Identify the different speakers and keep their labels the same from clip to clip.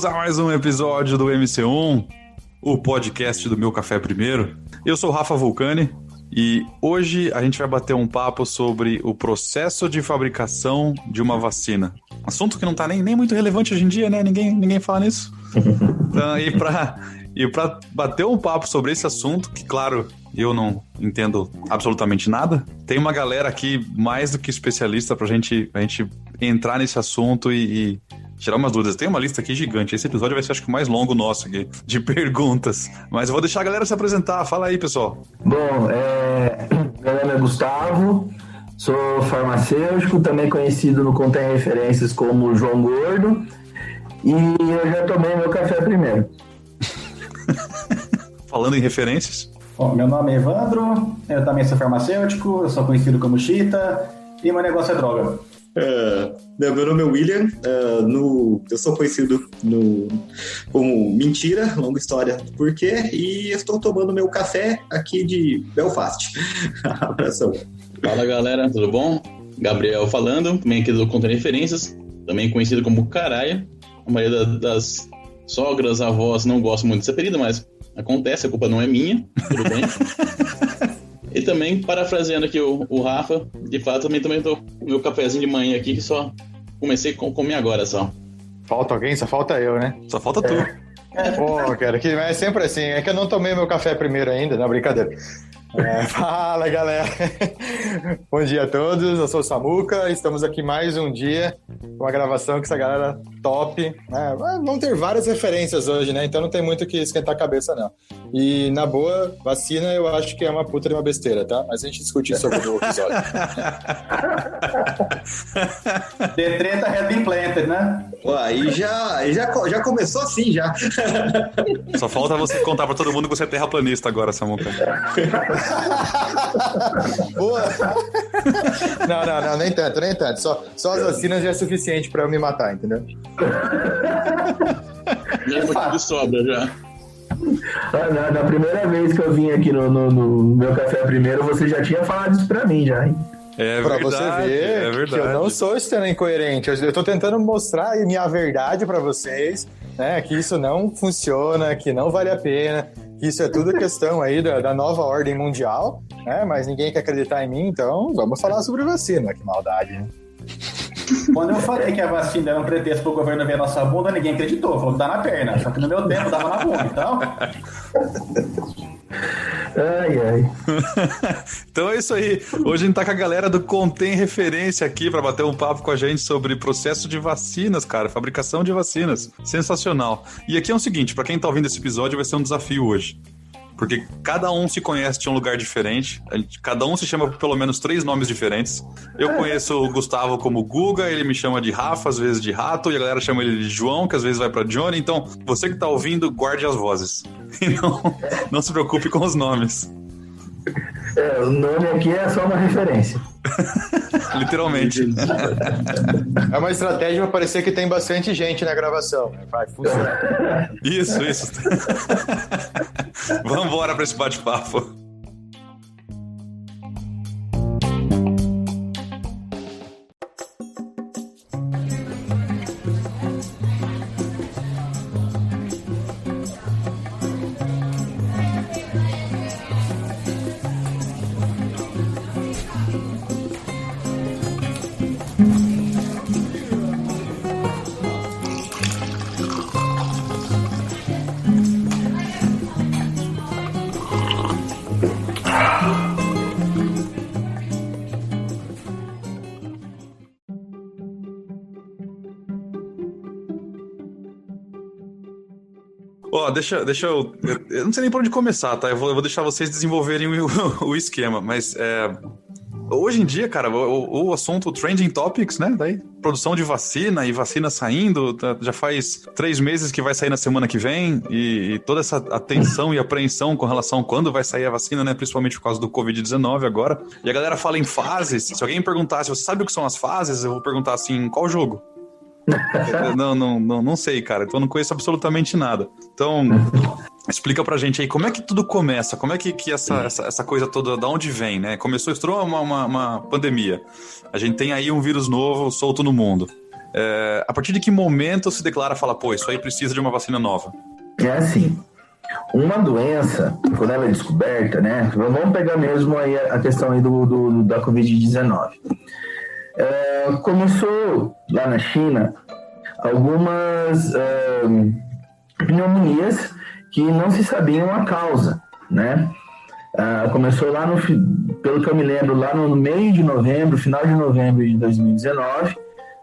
Speaker 1: Bem-vindos a mais um episódio do MC1, o podcast do Meu Café Primeiro. Eu sou o Rafa Vulcani e hoje a gente vai bater um papo sobre o processo de fabricação de uma vacina. Assunto que não tá nem muito relevante hoje em dia, né? Ninguém fala nisso. Então, e pra bater um papo sobre esse assunto, que claro, eu não entendo absolutamente nada, tem uma galera aqui mais do que especialista pra gente entrar nesse assunto e tirar umas dúvidas. Tem uma lista aqui gigante. Esse episódio vai ser, acho que, o mais longo nosso aqui, de perguntas. Mas eu vou deixar a galera se apresentar. Fala aí, pessoal.
Speaker 2: Bom, meu nome é Gustavo, sou farmacêutico, também conhecido no Contém Referências como João Gordo, e eu já tomei meu café primeiro.
Speaker 1: Falando em referências.
Speaker 3: Bom, meu nome é Evandro, eu também sou farmacêutico, eu sou conhecido como Chita, e meu negócio é droga.
Speaker 4: Meu nome é William, eu sou conhecido como Mentira, longa história do porquê, e estou tomando meu café aqui de Belfast. Abração.
Speaker 5: Fala galera, tudo bom? Gabriel falando, também aqui do Contém Referências, também conhecido como Caralho. A maioria das sogras, avós não gostam muito desse apelido, mas acontece, a culpa não é minha, tudo bem. E também, parafraseando aqui o Rafa, de fato, também tô com meu cafezinho de manhã aqui, que só comecei a comer agora só.
Speaker 6: Falta alguém? Só falta eu, né?
Speaker 1: Só falta tu.
Speaker 6: Pô, cara, é sempre assim. É que eu não tomei meu café primeiro ainda, não, brincadeira. Fala, galera. Bom dia a todos, eu sou o Samuca, estamos aqui mais um dia com uma gravação com essa galera top. Vão ter várias referências hoje, né? Então não tem muito o que esquentar a cabeça, não. E, na boa, vacina eu acho que é uma puta de uma besteira, tá? Mas a gente discute isso sobre o episódio.
Speaker 3: The treta has been planted, né?
Speaker 4: Pô, aí já começou assim, já.
Speaker 1: Só falta você contar pra todo mundo que você é terraplanista agora, Samuca.
Speaker 6: Boa. Não, nem tanto. Só as vacinas já é suficiente pra eu me matar, entendeu?
Speaker 5: Já de sobra, já.
Speaker 2: Na primeira vez que eu vim aqui no meu café primeiro, você já tinha falado isso pra mim, já, hein?
Speaker 1: É
Speaker 6: pra
Speaker 1: verdade,
Speaker 6: você ver que eu não sou sendo incoerente. Eu tô tentando mostrar a minha verdade pra vocês, né? Que isso não funciona, que não vale a pena, que isso é tudo questão aí da nova ordem mundial, né? Mas ninguém quer acreditar em mim, então vamos falar sobre vacina. Que maldade, né?
Speaker 3: Quando eu falei que a vacina era um pretexto pro governo ver a nossa bunda, ninguém acreditou. Falou que dá na perna. Só que no meu tempo dava na bunda, então...
Speaker 2: Ai.
Speaker 1: Então é isso aí. Hoje a gente tá com a galera do Contém Referência aqui pra bater um papo com a gente sobre processo de vacinas, cara. Fabricação de vacinas. Sensacional. E aqui é o seguinte, pra quem tá ouvindo esse episódio, vai ser um desafio hoje. Porque cada um se conhece de um lugar diferente. Cada um se chama por pelo menos 3 nomes diferentes. Eu conheço o Gustavo como Guga, ele me chama de Rafa, às vezes de Rato, e a galera chama ele de João, que às vezes vai pra Johnny. Então, você que tá ouvindo, guarde as vozes. E não se preocupe com os nomes.
Speaker 2: O nome aqui é só uma referência.
Speaker 1: Literalmente.
Speaker 6: É uma estratégia pra parecer que tem bastante gente na gravação. Vai funcionar.
Speaker 1: Isso. Vamos embora pra esse bate-papo. Deixa eu não sei nem por onde começar, tá? Eu vou deixar vocês desenvolverem o esquema, mas hoje em dia, cara, o assunto Trending Topics, né? Daí, produção de vacina e vacina saindo, já faz 3 meses que vai sair na semana que vem, e toda essa atenção e apreensão com relação a quando vai sair a vacina, né? Principalmente por causa do Covid-19 agora. E a galera fala em fases. Se alguém me perguntasse, você sabe o que são as fases? Eu vou perguntar assim, qual jogo? Não sei, cara. Então eu não conheço absolutamente nada. Então, explica pra gente aí como é que tudo começa, como é que essa coisa toda, da onde vem, né? Começou, estourou uma pandemia. A gente tem aí um vírus novo solto no mundo. A partir de que momento se declara, fala, pô, isso aí precisa de uma vacina nova?
Speaker 2: É assim, uma doença, quando ela é descoberta, né? Vamos pegar mesmo aí a questão aí da Covid-19. Começou lá na China algumas pneumonias que não se sabiam a causa, né? Começou lá pelo que eu me lembro, lá no meio de novembro, final de novembro de 2019,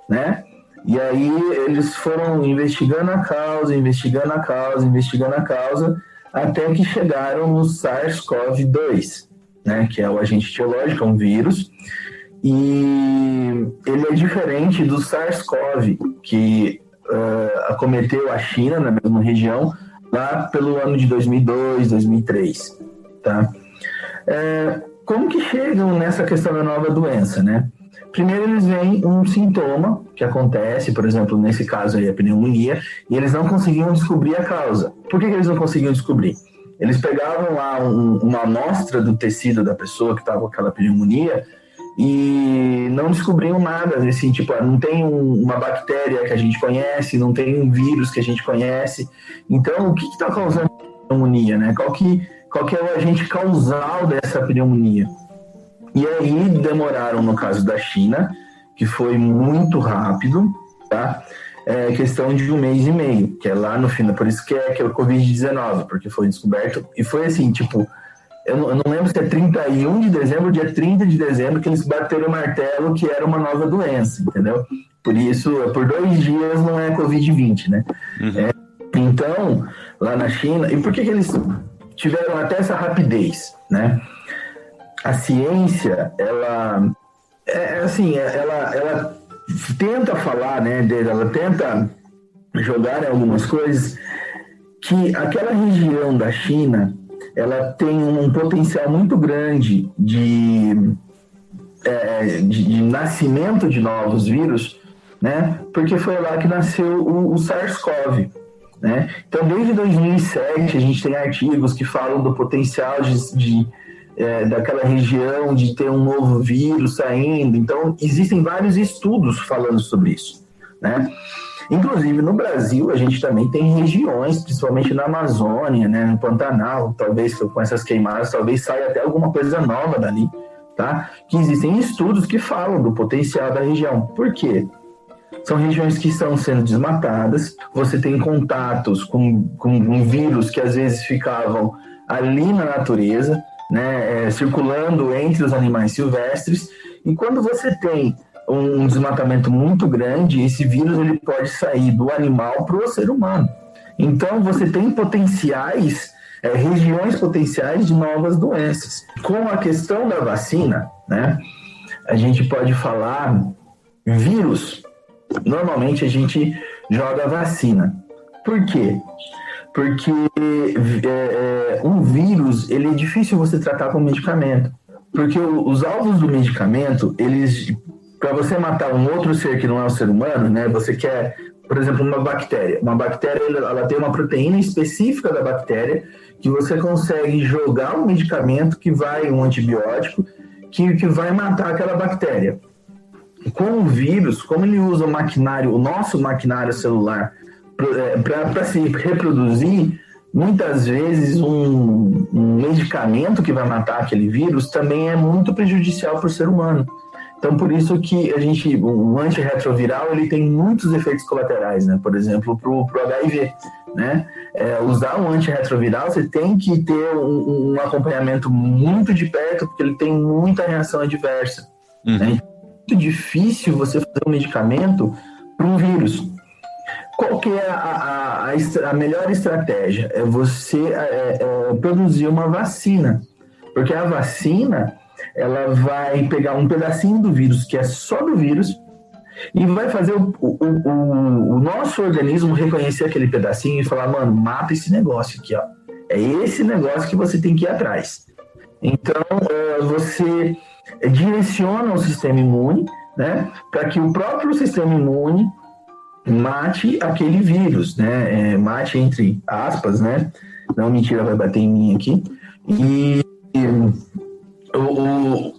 Speaker 2: né? E aí eles foram investigando a causa, até que chegaram no SARS-CoV-2, né? Que é o agente etiológico, é um vírus, e ele é diferente do SARS-CoV, que acometeu a China, na mesma região, lá pelo ano de 2002, 2003, tá? Como que chegam nessa questão da nova doença, né? Primeiro eles veem um sintoma que acontece, por exemplo, nesse caso aí a pneumonia, e eles não conseguiam descobrir a causa. Por que eles não conseguiam descobrir? Eles pegavam lá uma amostra do tecido da pessoa que estava com aquela pneumonia e não descobriam nada, assim, tipo, não tem uma bactéria que a gente conhece, não tem um vírus que a gente conhece. Então, o que está causando a pneumonia, né? Qual que é o agente causal dessa pneumonia? E aí demoraram, no caso da China, que foi muito rápido, tá? Questão de 1 mês e meio, que é lá no final, por isso que é o Covid-19, porque foi descoberto, e foi assim, tipo, eu não lembro se é 31 de dezembro, dia 30 de dezembro, que eles bateram o martelo que era uma nova doença, entendeu? Por isso, por 2 dias não é Covid-20, né? Uhum. Então, lá na China, e por que eles tiveram até essa rapidez, né? A ciência, ela tenta falar, né, ela tenta jogar em algumas coisas que aquela região da China, ela tem um potencial muito grande de nascimento de novos vírus, né, porque foi lá que nasceu o SARS-CoV, né? Então, desde 2007, a gente tem artigos que falam do potencial daquela região de ter um novo vírus saindo. Então, existem vários estudos falando sobre isso, né? Inclusive, no Brasil, a gente também tem regiões, principalmente na Amazônia, né, no Pantanal, talvez com essas queimadas, talvez saia até alguma coisa nova dali, tá? Que existem estudos que falam do potencial da região. Por quê? São regiões que estão sendo desmatadas, você tem contatos com vírus que às vezes ficavam ali na natureza, né, circulando entre os animais silvestres, e quando você tem um desmatamento muito grande, esse vírus ele pode sair do animal para o ser humano. Então você tem regiões potenciais de novas doenças. Com a questão da vacina, né, a gente pode falar vírus. Normalmente a gente joga vacina. Por quê? Porque um vírus, ele é difícil você tratar com medicamento. Porque os alvos do medicamento, para você matar um outro ser que não é um ser humano, né? Você quer, por exemplo, uma bactéria. Uma bactéria, ela tem uma proteína específica da bactéria que você consegue jogar um medicamento um antibiótico, que vai matar aquela bactéria. Com o vírus, como ele usa o nosso maquinário celular para se reproduzir, muitas vezes um medicamento que vai matar aquele vírus também é muito prejudicial para o ser humano. Então, por isso que um antirretroviral, ele tem muitos efeitos colaterais, né? Por exemplo, para o HIV, né? Usar um antirretroviral, você tem que ter um acompanhamento muito de perto, porque ele tem muita reação adversa. Né? É muito difícil você fazer um medicamento para um vírus. Qual que é a melhor estratégia? É você produzir uma vacina. Porque a vacina, ela vai pegar um pedacinho do vírus, que é só do vírus, e vai fazer o nosso organismo reconhecer aquele pedacinho e falar, mano, mata esse negócio aqui, ó. É esse negócio que você tem que ir atrás. Então, você direciona o sistema imune, né, para que o próprio sistema imune mate aquele vírus, né, mate entre aspas, né, não, mentira, vai bater em mim aqui, e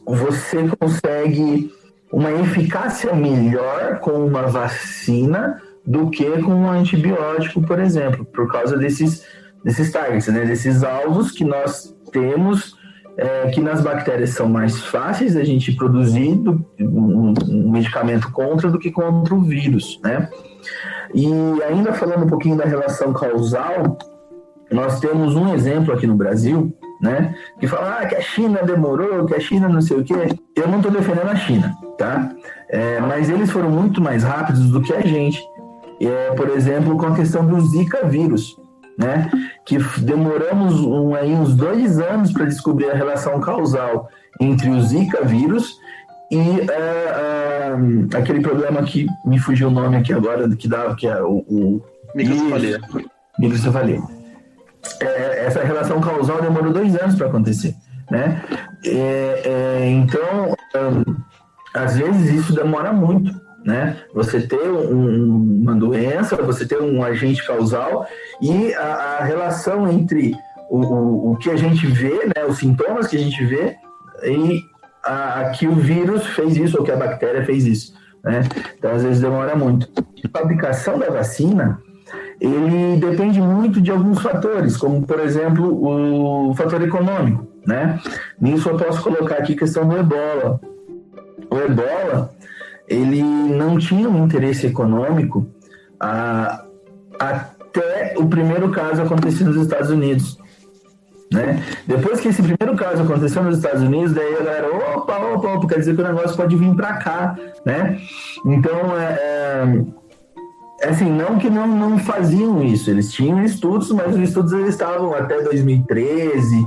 Speaker 2: você consegue uma eficácia melhor com uma vacina do que com um antibiótico, por exemplo, por causa desses targets, né? Desses alvos que nós temos, que nas bactérias são mais fáceis a gente produzir um medicamento contra do que contra o vírus, né? E ainda falando um pouquinho da relação causal, nós temos um exemplo aqui no Brasil, né, que fala que a China demorou, que a China não sei o quê. Eu não estou defendendo a China, tá? Mas eles foram muito mais rápidos do que a gente. Por exemplo, com a questão do Zika vírus, né, que demoramos uns 2 anos para descobrir a relação causal entre o Zika vírus e aquele problema que me fugiu o nome aqui agora, que é o
Speaker 5: microcefalia.
Speaker 2: Microcefalia. Essa relação causal demorou 2 anos para acontecer, né? Então, às vezes isso demora muito, né? Você ter uma doença, você ter um agente causal e a relação entre o que a gente vê, né? Os sintomas que a gente vê e que o vírus fez isso ou que a bactéria fez isso, né? Então, às vezes demora muito. A fabricação da vacina, ele depende muito de alguns fatores, como, por exemplo, o fator econômico, né? Nisso eu posso colocar aqui a questão do ebola. O ebola, ele não tinha um interesse econômico até o primeiro caso acontecer nos Estados Unidos, né? Depois que esse primeiro caso aconteceu nos Estados Unidos, daí a galera, opa, quer dizer que o negócio pode vir para cá, né? Então, assim, não que não faziam isso, eles tinham estudos, mas os estudos eles estavam até 2013,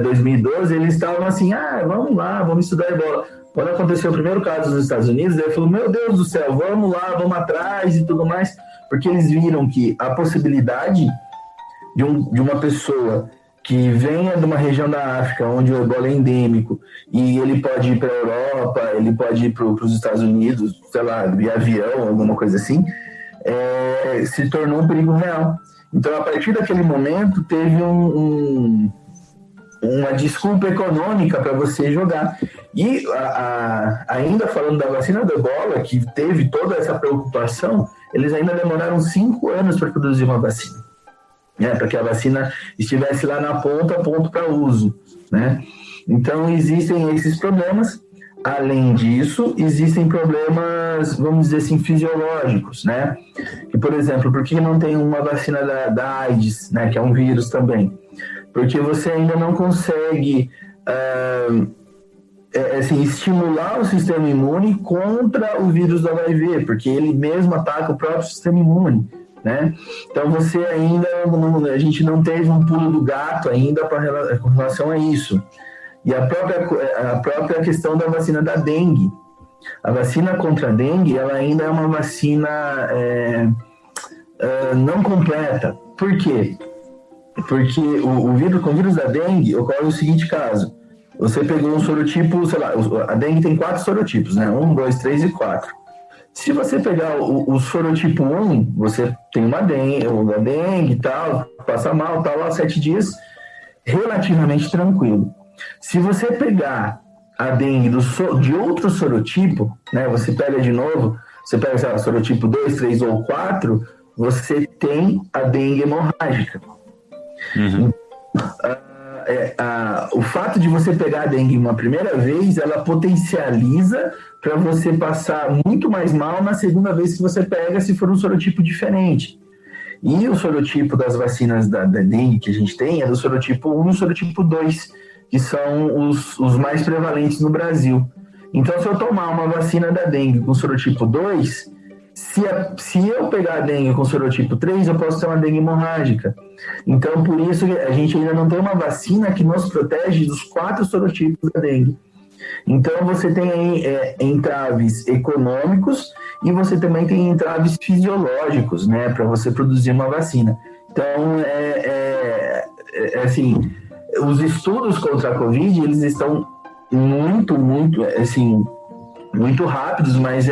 Speaker 2: 2012, eles estavam assim, vamos lá, vamos estudar ebola. Quando aconteceu o primeiro caso nos Estados Unidos, ele falou, meu Deus do céu, vamos lá, vamos atrás e tudo mais, porque eles viram que a possibilidade de uma pessoa que venha de uma região da África onde o ebola é endêmico e ele pode ir para a Europa, ele pode ir para os Estados Unidos, sei lá, de avião, alguma coisa assim, se tornou um perigo real. Então, a partir daquele momento, teve uma desculpa econômica para você jogar. E ainda falando da vacina do ebola, que teve toda essa preocupação, eles ainda demoraram 5 anos para produzir uma vacina, né? Para que a vacina estivesse lá na ponta, ponto para uso, né? Então, existem esses problemas. Além disso, existem problemas, vamos dizer assim, fisiológicos, né? Que, por exemplo, por que não tem uma vacina da AIDS, né? Que é um vírus também? Porque você ainda não consegue assim, estimular o sistema imune contra o vírus do HIV, porque ele mesmo ataca o próprio sistema imune, né? Então você ainda, a gente não teve um pulo do gato ainda com relação a isso. E a própria questão da vacina da dengue. A vacina contra a dengue, ela ainda é uma vacina não completa. Por quê? Porque com o vírus da dengue ocorre o seguinte caso. Você pegou um sorotipo, sei lá, a dengue tem 4 sorotipos, né? 1, 2, 3 e 4. Se você pegar o sorotipo 1, você tem uma dengue e tal, passa mal, tal, lá 7 dias, relativamente tranquilo. Se você pegar a dengue de outro sorotipo, né, você pega de novo, você pega, sei lá, sorotipo 2, 3 ou 4, você tem a dengue hemorrágica. Uhum. O fato de você pegar a dengue uma primeira vez, ela potencializa para você passar muito mais mal na segunda vez que você pega, se for um sorotipo diferente. E o sorotipo das vacinas da dengue que a gente tem é do sorotipo 1 e o sorotipo 2, que são os mais prevalentes no Brasil. Então, se eu tomar uma vacina da dengue com sorotipo 2, se eu pegar a dengue com sorotipo 3, eu posso ter uma dengue hemorrágica. Então, por isso, a gente ainda não tem uma vacina que nos protege dos 4 sorotipos da dengue. Então, você tem aí entraves econômicos e você também tem entraves fisiológicos, né, para você produzir uma vacina. Então, assim, os estudos contra a Covid, eles estão muito, assim, muito rápidos, mas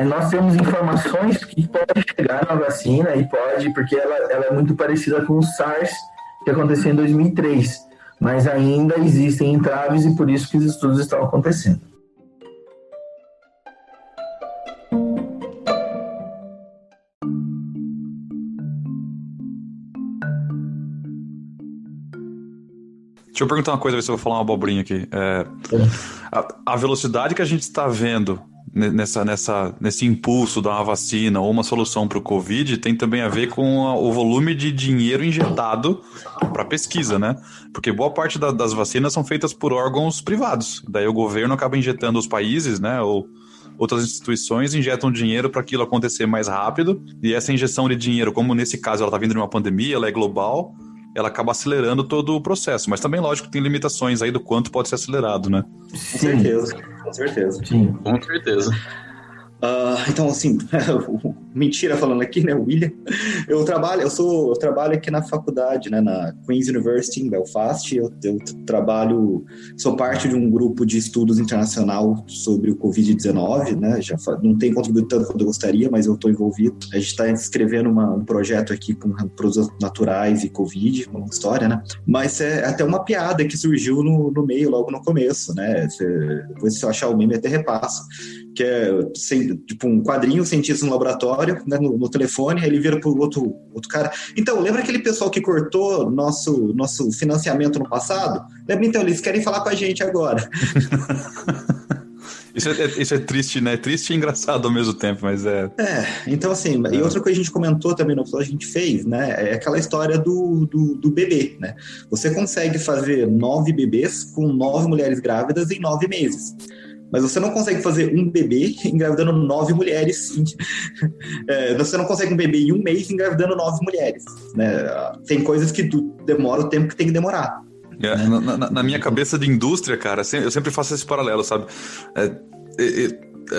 Speaker 2: nós temos informações que podem chegar na vacina e pode, porque ela é muito parecida com o SARS que aconteceu em 2003, mas ainda existem entraves e por isso que os estudos estão acontecendo.
Speaker 1: Deixa eu perguntar uma coisa, ver se eu vou falar uma abobrinha aqui. A velocidade que a gente está vendo nesse impulso da vacina ou uma solução para o Covid tem também a ver com o volume de dinheiro injetado para pesquisa, né? Porque boa parte das vacinas são feitas por órgãos privados. Daí o governo acaba injetando os países, né? Ou outras instituições injetam dinheiro para aquilo acontecer mais rápido. E essa injeção de dinheiro, como nesse caso ela está vindo de uma pandemia, ela é global, ela acaba acelerando todo o processo. Mas também, lógico, que tem limitações aí do quanto pode ser acelerado, né?
Speaker 4: Com certeza, com certeza.
Speaker 2: Sim.
Speaker 5: Com certeza.
Speaker 4: Então, assim, mentira falando aqui, né, William? Eu trabalho aqui na faculdade, né, na Queen's University, em Belfast. Eu sou parte de um grupo de estudos internacional sobre o Covid-19, né? Não tenho contribuído tanto quanto eu gostaria, mas eu estou envolvido. A gente está escrevendo um projeto aqui com produtos naturais e Covid, uma história, né? Mas é até uma piada que surgiu no meio, logo no começo, né? Depois, se eu achar o meme, eu até repasso. Que é tipo um quadrinho, cientista no laboratório, né, no telefone, aí ele vira pro outro cara. Então, lembra aquele pessoal que cortou nosso financiamento no passado? Lembra, então, eles querem falar com a gente agora.
Speaker 1: Isso é triste, né? Triste e engraçado ao mesmo tempo, mas
Speaker 4: então assim, e outra coisa que a gente comentou também no episódio que a gente fez, né, é aquela história do bebê, né? Você consegue fazer 9 bebês com 9 mulheres grávidas em 9 meses. Mas você não consegue fazer um bebê engravidando 9 mulheres. Você não consegue um bebê em um mês engravidando 9 mulheres. Né? Tem coisas que demora o tempo que tem que demorar.
Speaker 1: Na minha cabeça de indústria, cara, eu sempre faço esse paralelo, sabe?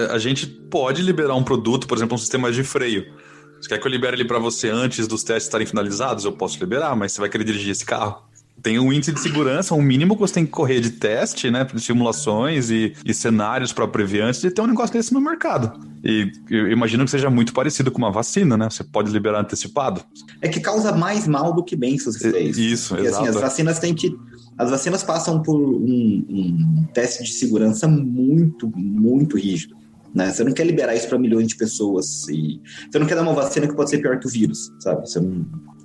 Speaker 1: A gente pode liberar um produto, por exemplo, um sistema de freio. Você quer que eu libere ele para você antes dos testes estarem finalizados? Eu posso liberar, mas você vai querer dirigir esse carro? Tem um índice de segurança, um mínimo que você tem que correr de teste, né? De simulações e cenários para prever antes de ter um negócio desse no mercado. E eu imagino que seja muito parecido com uma vacina, né? Você pode liberar antecipado.
Speaker 4: É que causa mais mal do que bem se você fizer isso.
Speaker 1: Isso,
Speaker 4: e,
Speaker 1: exato.
Speaker 4: Assim, as vacinas passam por um teste de segurança muito, muito rígido. Né? Você não quer liberar isso para milhões de pessoas. Você não quer dar uma vacina que pode ser pior que o vírus, sabe?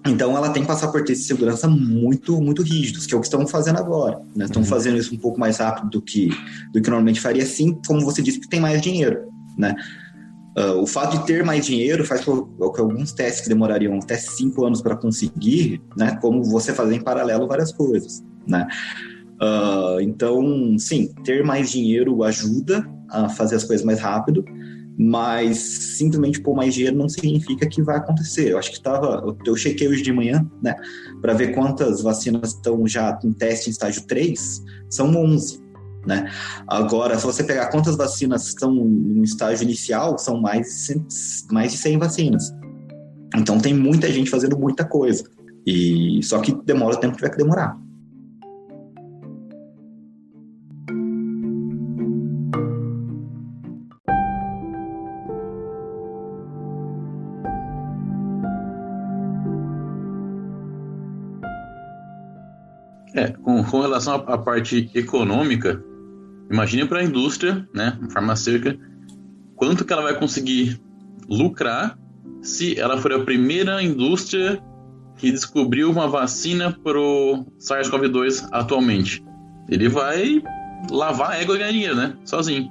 Speaker 4: Então, ela tem que passar por testes de segurança muito, muito rígidos, que é o que estão fazendo agora. Né? Estão fazendo isso um pouco mais rápido do que normalmente faria, sim, como você disse, que tem mais dinheiro. Né? O fato de ter mais dinheiro faz com que alguns testes que demorariam até 5 anos para conseguir, né? Como você fazer em paralelo várias coisas. Né? Então, sim, ter mais dinheiro ajuda a fazer as coisas mais rápido, mas simplesmente pôr mais dinheiro não significa que vai acontecer. Eu acho que eu chequei hoje de manhã, né, para ver quantas vacinas estão já em teste em estágio 3, são 11, né? Agora, se você pegar quantas vacinas estão no estágio inicial, são mais de 100 vacinas. Então tem muita gente fazendo muita coisa, só que demora o tempo que tiver que demorar.
Speaker 5: Com relação à parte econômica, imagine para a indústria, né, farmacêutica, quanto que ela vai conseguir lucrar se ela for a primeira indústria que descobriu uma vacina para o SARS-CoV-2 atualmente. Ele vai lavar a égua e ganhar dinheiro, né, sozinho.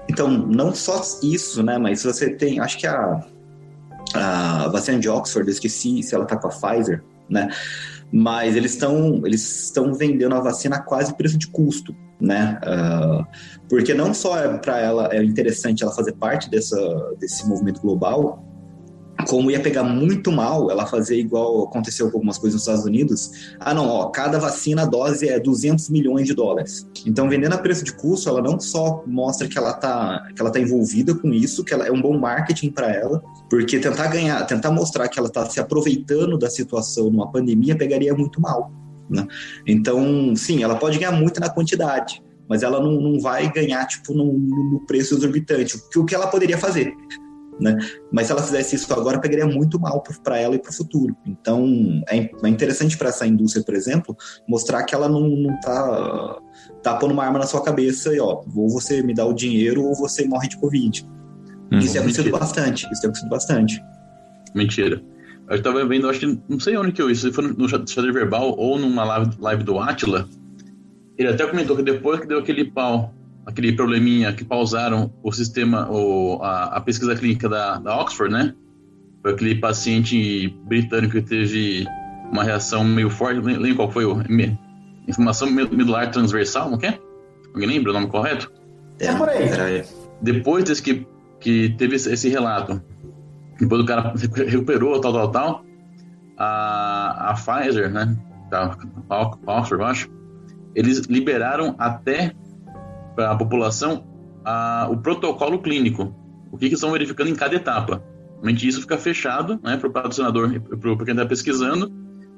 Speaker 4: Então, não só isso, né, mas você tem, acho que a vacina de Oxford, eu esqueci se ela tá com a Pfizer, né, mas eles estão vendendo a vacina a quase preço de custo, né? Porque não só para ela é interessante ela fazer parte desse movimento global, como ia pegar muito mal ela fazer igual aconteceu com algumas coisas nos Estados Unidos. Cada vacina, a dose é $200 milhões. Então, vendendo a preço de custo, ela não só mostra que ela tá envolvida com isso, que ela é um bom marketing para ela, porque tentar mostrar que ela está se aproveitando da situação numa pandemia pegaria muito mal, né? Então, sim, ela pode ganhar muito na quantidade, mas ela não vai ganhar tipo no preço exorbitante, o que ela poderia fazer. Né? Mas se ela fizesse isso agora, pegaria muito mal para ela e para o futuro. Então, é interessante para essa indústria, por exemplo, mostrar que ela não tá pondo uma arma na sua cabeça e, ou você me dá o dinheiro ou você morre de Covid. Isso tem acontecido bastante.
Speaker 5: Mentira. Eu estava vendo, acho que, não sei onde que eu vi, se foi no Xadrez Verbal ou numa live do Átila. Ele até comentou que depois que deu aquele probleminha que pausaram o sistema, a pesquisa clínica da Oxford, né? Foi aquele paciente britânico que teve uma reação meio forte, não lembro qual foi, inflamação medular transversal, não é? Alguém lembra o nome correto?
Speaker 3: É por aí.
Speaker 5: Depois desse que teve esse relato, depois o cara recuperou, tal, a Pfizer, né? A Oxford, eu acho, eles liberaram até para a população o protocolo clínico, o que estão verificando em cada etapa. Realmente isso fica fechado, né, para o patrocinador e para quem está pesquisando.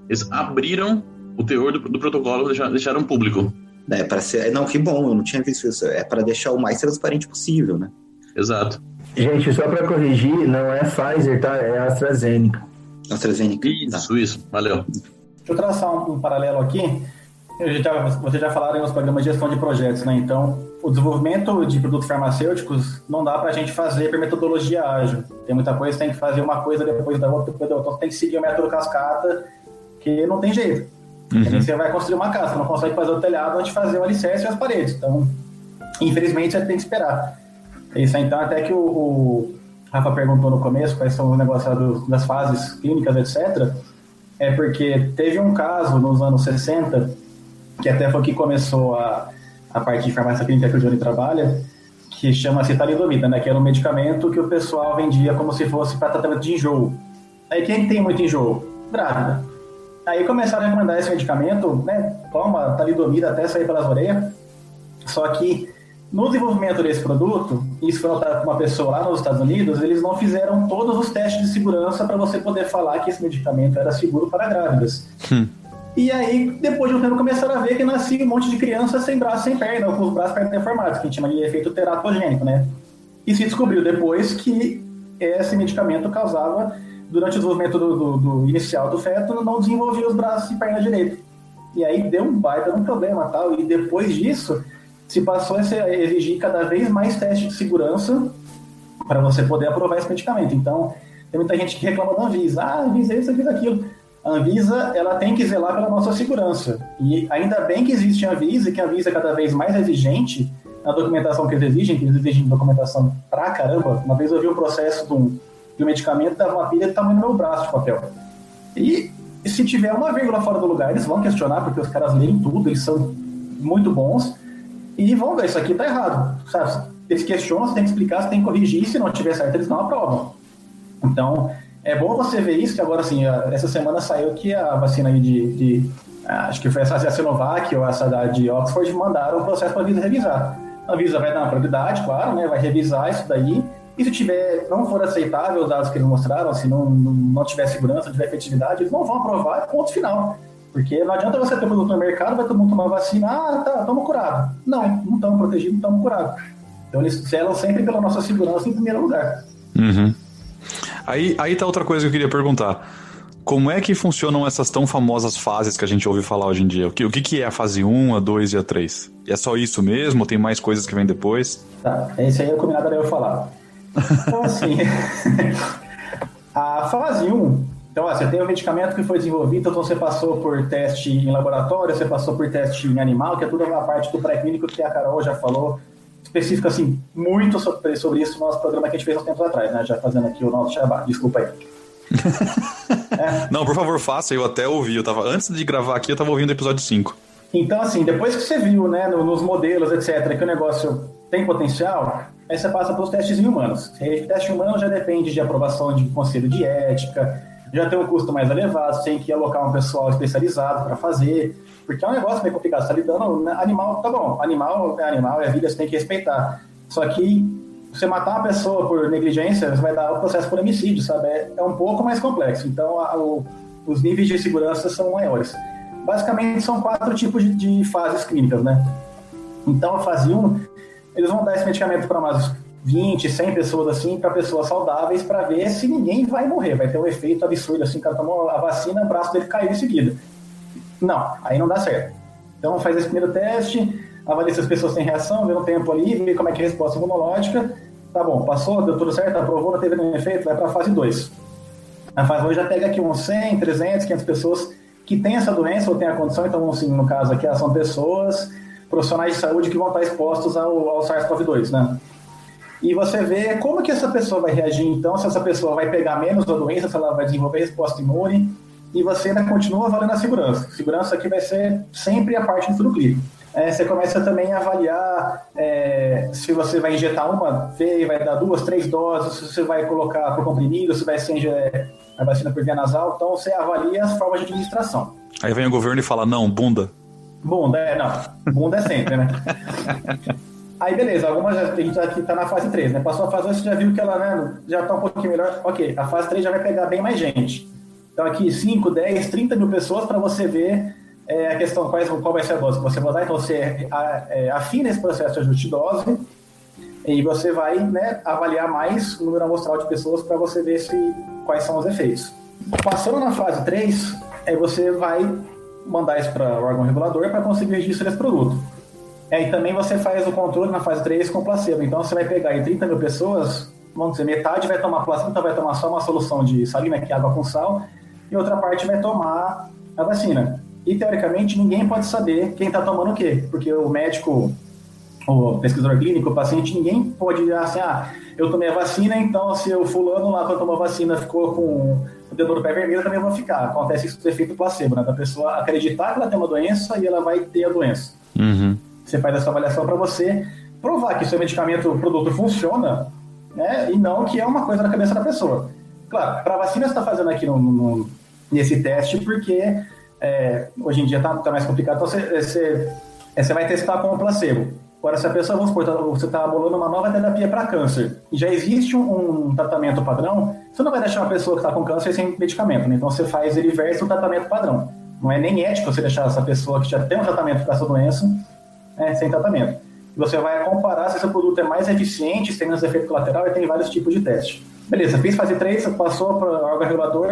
Speaker 5: Eles abriram o teor do protocolo, deixaram público.
Speaker 4: Para ser... Não, que bom, eu não tinha visto isso. É para deixar o mais transparente possível, né?
Speaker 5: Exato.
Speaker 2: Gente, só para corrigir, não é Pfizer, tá? É AstraZeneca.
Speaker 4: AstraZeneca.
Speaker 5: Isso, valeu.
Speaker 3: Deixa eu traçar um paralelo aqui. Vocês já falaram nos programas de gestão de projetos, né? Então, o desenvolvimento de produtos farmacêuticos não dá para a gente fazer por metodologia ágil. Tem muita coisa, tem que fazer uma coisa depois da outra, então tem que seguir o método cascata, que não tem jeito. Uhum. Você vai construir uma casa, você não consegue fazer o telhado antes de fazer o alicerce e as paredes. Então, infelizmente, você tem que esperar. Isso aí, então, até que o Rafa perguntou no começo quais são os negócios das fases clínicas, etc. É porque teve um caso nos anos 60, que até foi que começou a parte de farmácia clínica que o Johnny trabalha, que chama-se talidomida, né? Que era um medicamento que o pessoal vendia como se fosse para tratamento de enjoo. Aí quem tem muito enjoo? Grávida. Aí começaram a recomendar esse medicamento, né? Toma talidomida até sair pelas orelhas. Só que no desenvolvimento desse produto, isso foi notado por uma pessoa lá nos Estados Unidos, eles não fizeram todos os testes de segurança para você poder falar que esse medicamento era seguro para grávidas. E aí, depois de um tempo, começaram a ver que nascia um monte de crianças sem braço, sem perna, ou com os braços e pernas deformados, que a gente chama de efeito teratogênico, né? E se descobriu depois que esse medicamento causava, durante o desenvolvimento do inicial do feto, não desenvolvia os braços e pernas direito. E aí deu um baita de um problema, tal. E depois disso, se passou a exigir cada vez mais testes de segurança para você poder aprovar esse medicamento. Então, tem muita gente que reclama da Anvisa. Ah, Anvisa isso, Anvisa aquilo. A Anvisa, ela tem que zelar pela nossa segurança. E ainda bem que existe a Anvisa, e que a Anvisa é cada vez mais exigente na documentação que eles exigem documentação pra caramba. Uma vez eu vi um processo de um medicamento, dava uma pilha do tamanho do meu braço de papel. E se tiver uma vírgula fora do lugar, eles vão questionar, porque os caras leem tudo, eles são muito bons, e vão ver, isso aqui tá errado, sabe? Eles questionam, você tem que explicar, você tem que corrigir, se não tiver certo, eles não aprovam. Então, é bom você ver isso, que agora, assim, essa semana saiu que a vacina aí acho que foi essa Sinovac ou essa de Oxford, mandaram o processo para a Anvisa revisar. A Anvisa vai dar uma prioridade, claro, né? Vai revisar isso daí, e se não for aceitável os dados que eles mostraram, se não tiver segurança, não tiver efetividade, eles não vão aprovar, ponto final. Porque não adianta você ter produto no mercado, vai todo mundo tomar vacina, estamos curados. Não estamos protegidos, não estamos curados. Então eles zelam sempre pela nossa segurança em primeiro lugar.
Speaker 1: Uhum. Aí tá outra coisa que eu queria perguntar. Como é que funcionam essas tão famosas fases que a gente ouve falar hoje em dia? O que é a fase 1, a 2 e a 3? E é só isso mesmo? Ou tem mais coisas que vêm depois?
Speaker 3: Tá, esse aí é o combinado para eu falar. Então, assim, a fase 1, então, você tem um medicamento que foi desenvolvido, então você passou por teste em laboratório, você passou por teste em animal, que é tudo uma parte do pré-clínico que a Carol já falou, específico, assim, muito sobre isso no nosso programa que a gente fez uns tempos atrás, né? Já fazendo aqui o nosso jabá, desculpa aí.
Speaker 1: Não, por favor, faça, eu até ouvi, antes de gravar aqui, eu tava ouvindo o episódio 5.
Speaker 3: Então, assim, depois que você viu, né, nos modelos, etc., que o negócio tem potencial, aí você passa para os testes em humanos. O teste humano já depende de aprovação de conselho de ética, já tem um custo mais elevado, você tem que alocar um pessoal especializado para fazer, porque é um negócio meio complicado, você está lidando, animal, tá bom, animal, é vida, você tem que respeitar. Só que você matar uma pessoa por negligência, você vai dar o processo por homicídio, sabe? É um pouco mais complexo, então os níveis de segurança são maiores. Basicamente são 4 tipos de fases clínicas, né? Então a fase 1, eles vão dar esse medicamento para umas 20, 100 pessoas assim, para pessoas saudáveis, para ver se ninguém vai morrer, vai ter um efeito absurdo assim, o cara tomou a vacina, o braço dele caiu em seguida. Não, aí não dá certo. Então faz esse primeiro teste, avalia se as pessoas têm reação, vê um tempo ali, vê como é que é a resposta imunológica. Tá bom, passou, deu tudo certo, aprovou, não teve nenhum efeito, vai para a fase 2. A fase 2 já pega aqui uns 100, 300, 500 pessoas que têm essa doença ou têm a condição. Então, assim, no caso aqui, são pessoas, profissionais de saúde que vão estar expostos ao SARS-CoV-2, né? E você vê como que essa pessoa vai reagir, então, se essa pessoa vai pegar menos a doença, se ela vai desenvolver resposta imune, e você ainda continua valendo a segurança. Segurança aqui vai ser sempre a parte do estudo clínico. Você começa também a avaliar se você vai injetar uma vez e vai dar 2, 3 doses, se você vai colocar por comprimido, se vai ser a vacina por via nasal. Então, você avalia as formas de administração.
Speaker 1: Aí vem o governo e fala, não, bunda.
Speaker 3: Bunda, não. Bunda é sempre, né? Aí, beleza, algumas a gente aqui tá na fase 3, né? Passou a fase 2, você já viu que ela, né, já tá um pouquinho melhor. Ok, a fase 3 já vai pegar bem mais gente. Então, aqui 5, 10, 30 mil pessoas para você ver a questão qual vai ser a dose que você vai dar. Então, você afina esse processo de ajuste de dose e você vai, né, avaliar mais o número amostral de pessoas para você ver quais são os efeitos. Passando na fase 3, você vai mandar isso para o órgão regulador para conseguir o registro desse produto. E também você faz o controle na fase 3 com placebo. Então, você vai pegar aí 30 mil pessoas, vamos dizer, metade vai tomar placebo, então vai tomar só uma solução de salina, que é água com sal, e outra parte vai tomar a vacina. E, teoricamente, ninguém pode saber quem está tomando o quê, porque o médico, o pesquisador clínico, o paciente, ninguém pode dizer assim, eu tomei a vacina, então se o fulano lá, quando tomou a vacina, ficou com o dedo do pé vermelho, eu também vou ficar. Acontece isso do efeito placebo, né? Da pessoa acreditar que ela tem uma doença e ela vai ter a doença.
Speaker 1: Uhum.
Speaker 3: Você faz essa avaliação para você provar que o seu medicamento, o produto funciona, né? E não que é uma coisa na cabeça da pessoa. Claro, para a vacina você está fazendo aqui nesse teste porque hoje em dia está mais complicado. Então você vai testar com o placebo. Agora, se a pessoa, vamos supor, você está bolando uma nova terapia para câncer e já existe um tratamento padrão, você não vai deixar uma pessoa que está com câncer sem medicamento, né? Então você faz ele versus o tratamento padrão. Não é nem ético você deixar essa pessoa que já tem um tratamento para essa doença sem tratamento. E você vai comparar se esse produto é mais eficiente, se tem menos efeito colateral, e tem vários tipos de teste. Beleza, fiz fase 3, passou para o órgão regulador,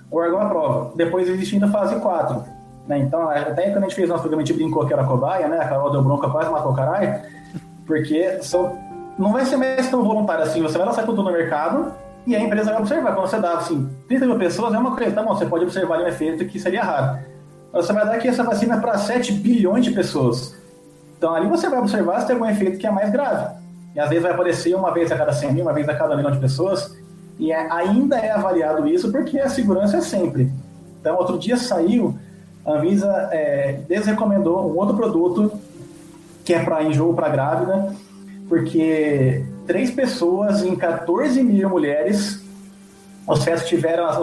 Speaker 3: o órgão aprova. Depois existe ainda fase 4. Né? Então, até quando a gente fez nosso programa, a gente brincou que era cobaia, né? A Carol deu bronca, quase matou o caralho, porque não vai ser mais tão voluntário assim. Você vai lançar tudo no mercado e a empresa vai observar. Quando você dá assim, 30 mil pessoas, é uma coisa, tá bom, você pode observar um efeito que seria raro. Você vai dar aqui essa vacina para 7 bilhões de pessoas. Então, ali você vai observar se tem algum efeito que é mais grave. E às vezes vai aparecer uma vez a cada 100 mil, uma vez a cada 1 milhão de pessoas. E ainda é avaliado isso porque a segurança é sempre. Então, outro dia saiu, a Anvisa desrecomendou um outro produto que é para enjoo para grávida, porque 3 pessoas em 14 mil mulheres, as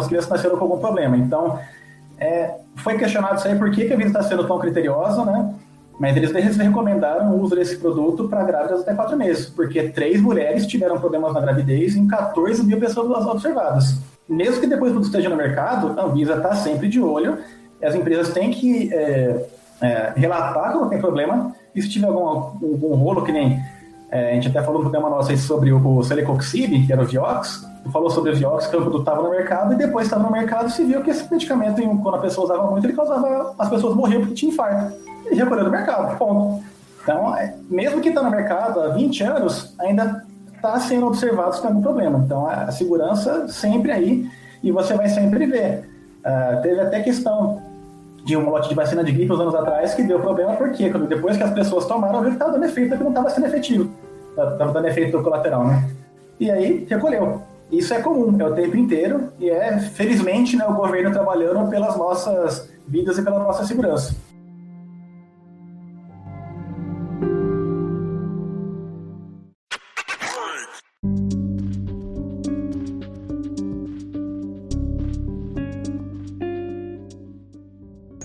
Speaker 3: crianças nasceram com algum problema. Então, foi questionado isso aí, por que a Anvisa está sendo tão criteriosa, né? Mas eles recomendaram o uso desse produto para grávidas até 4 meses, porque 3 mulheres tiveram problemas na gravidez em 14 mil pessoas observadas. Mesmo que depois o produto esteja no mercado, a Anvisa está sempre de olho, e as empresas têm que relatar quando tem problema, e se tiver algum rolo, que nem a gente até falou no programa nosso aí sobre o Celecoxib, que era o Vioxx, falou sobre o Vioxx, que o produto estava no mercado, e depois estava no mercado, se viu que esse medicamento, quando a pessoa usava muito, ele causava, as pessoas morriam porque tinha infarto. E recolheu do mercado, ponto. Então, mesmo que está no mercado há 20 anos, ainda está sendo observado se tem algum problema. Então, a segurança sempre aí, e você vai sempre ver. Teve até questão de um lote de vacina de gripe uns anos atrás que deu problema, porque depois que as pessoas tomaram, viu que estava dando efeito, que não estava sendo efetivo. Estava dando efeito colateral, né? E aí, recolheu. Isso é comum, é o tempo inteiro, e felizmente, né, o governo trabalhando pelas nossas vidas e pela nossa segurança.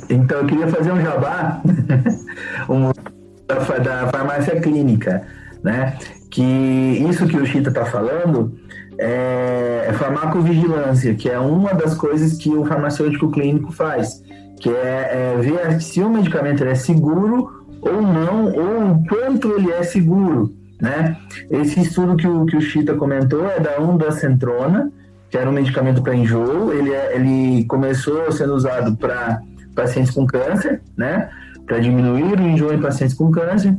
Speaker 2: Então, eu queria fazer um jabá da farmácia clínica, né? Que isso que o Chita está falando é farmacovigilância, que é uma das coisas que o farmacêutico clínico faz, que é ver se o medicamento é seguro ou não, ou o quanto ele é seguro, né? Esse estudo que o Chita comentou é da ondansetrona, que era um medicamento para enjoo. Ele começou sendo usado para pacientes com câncer, né? Para diminuir o enjoo em pacientes com câncer.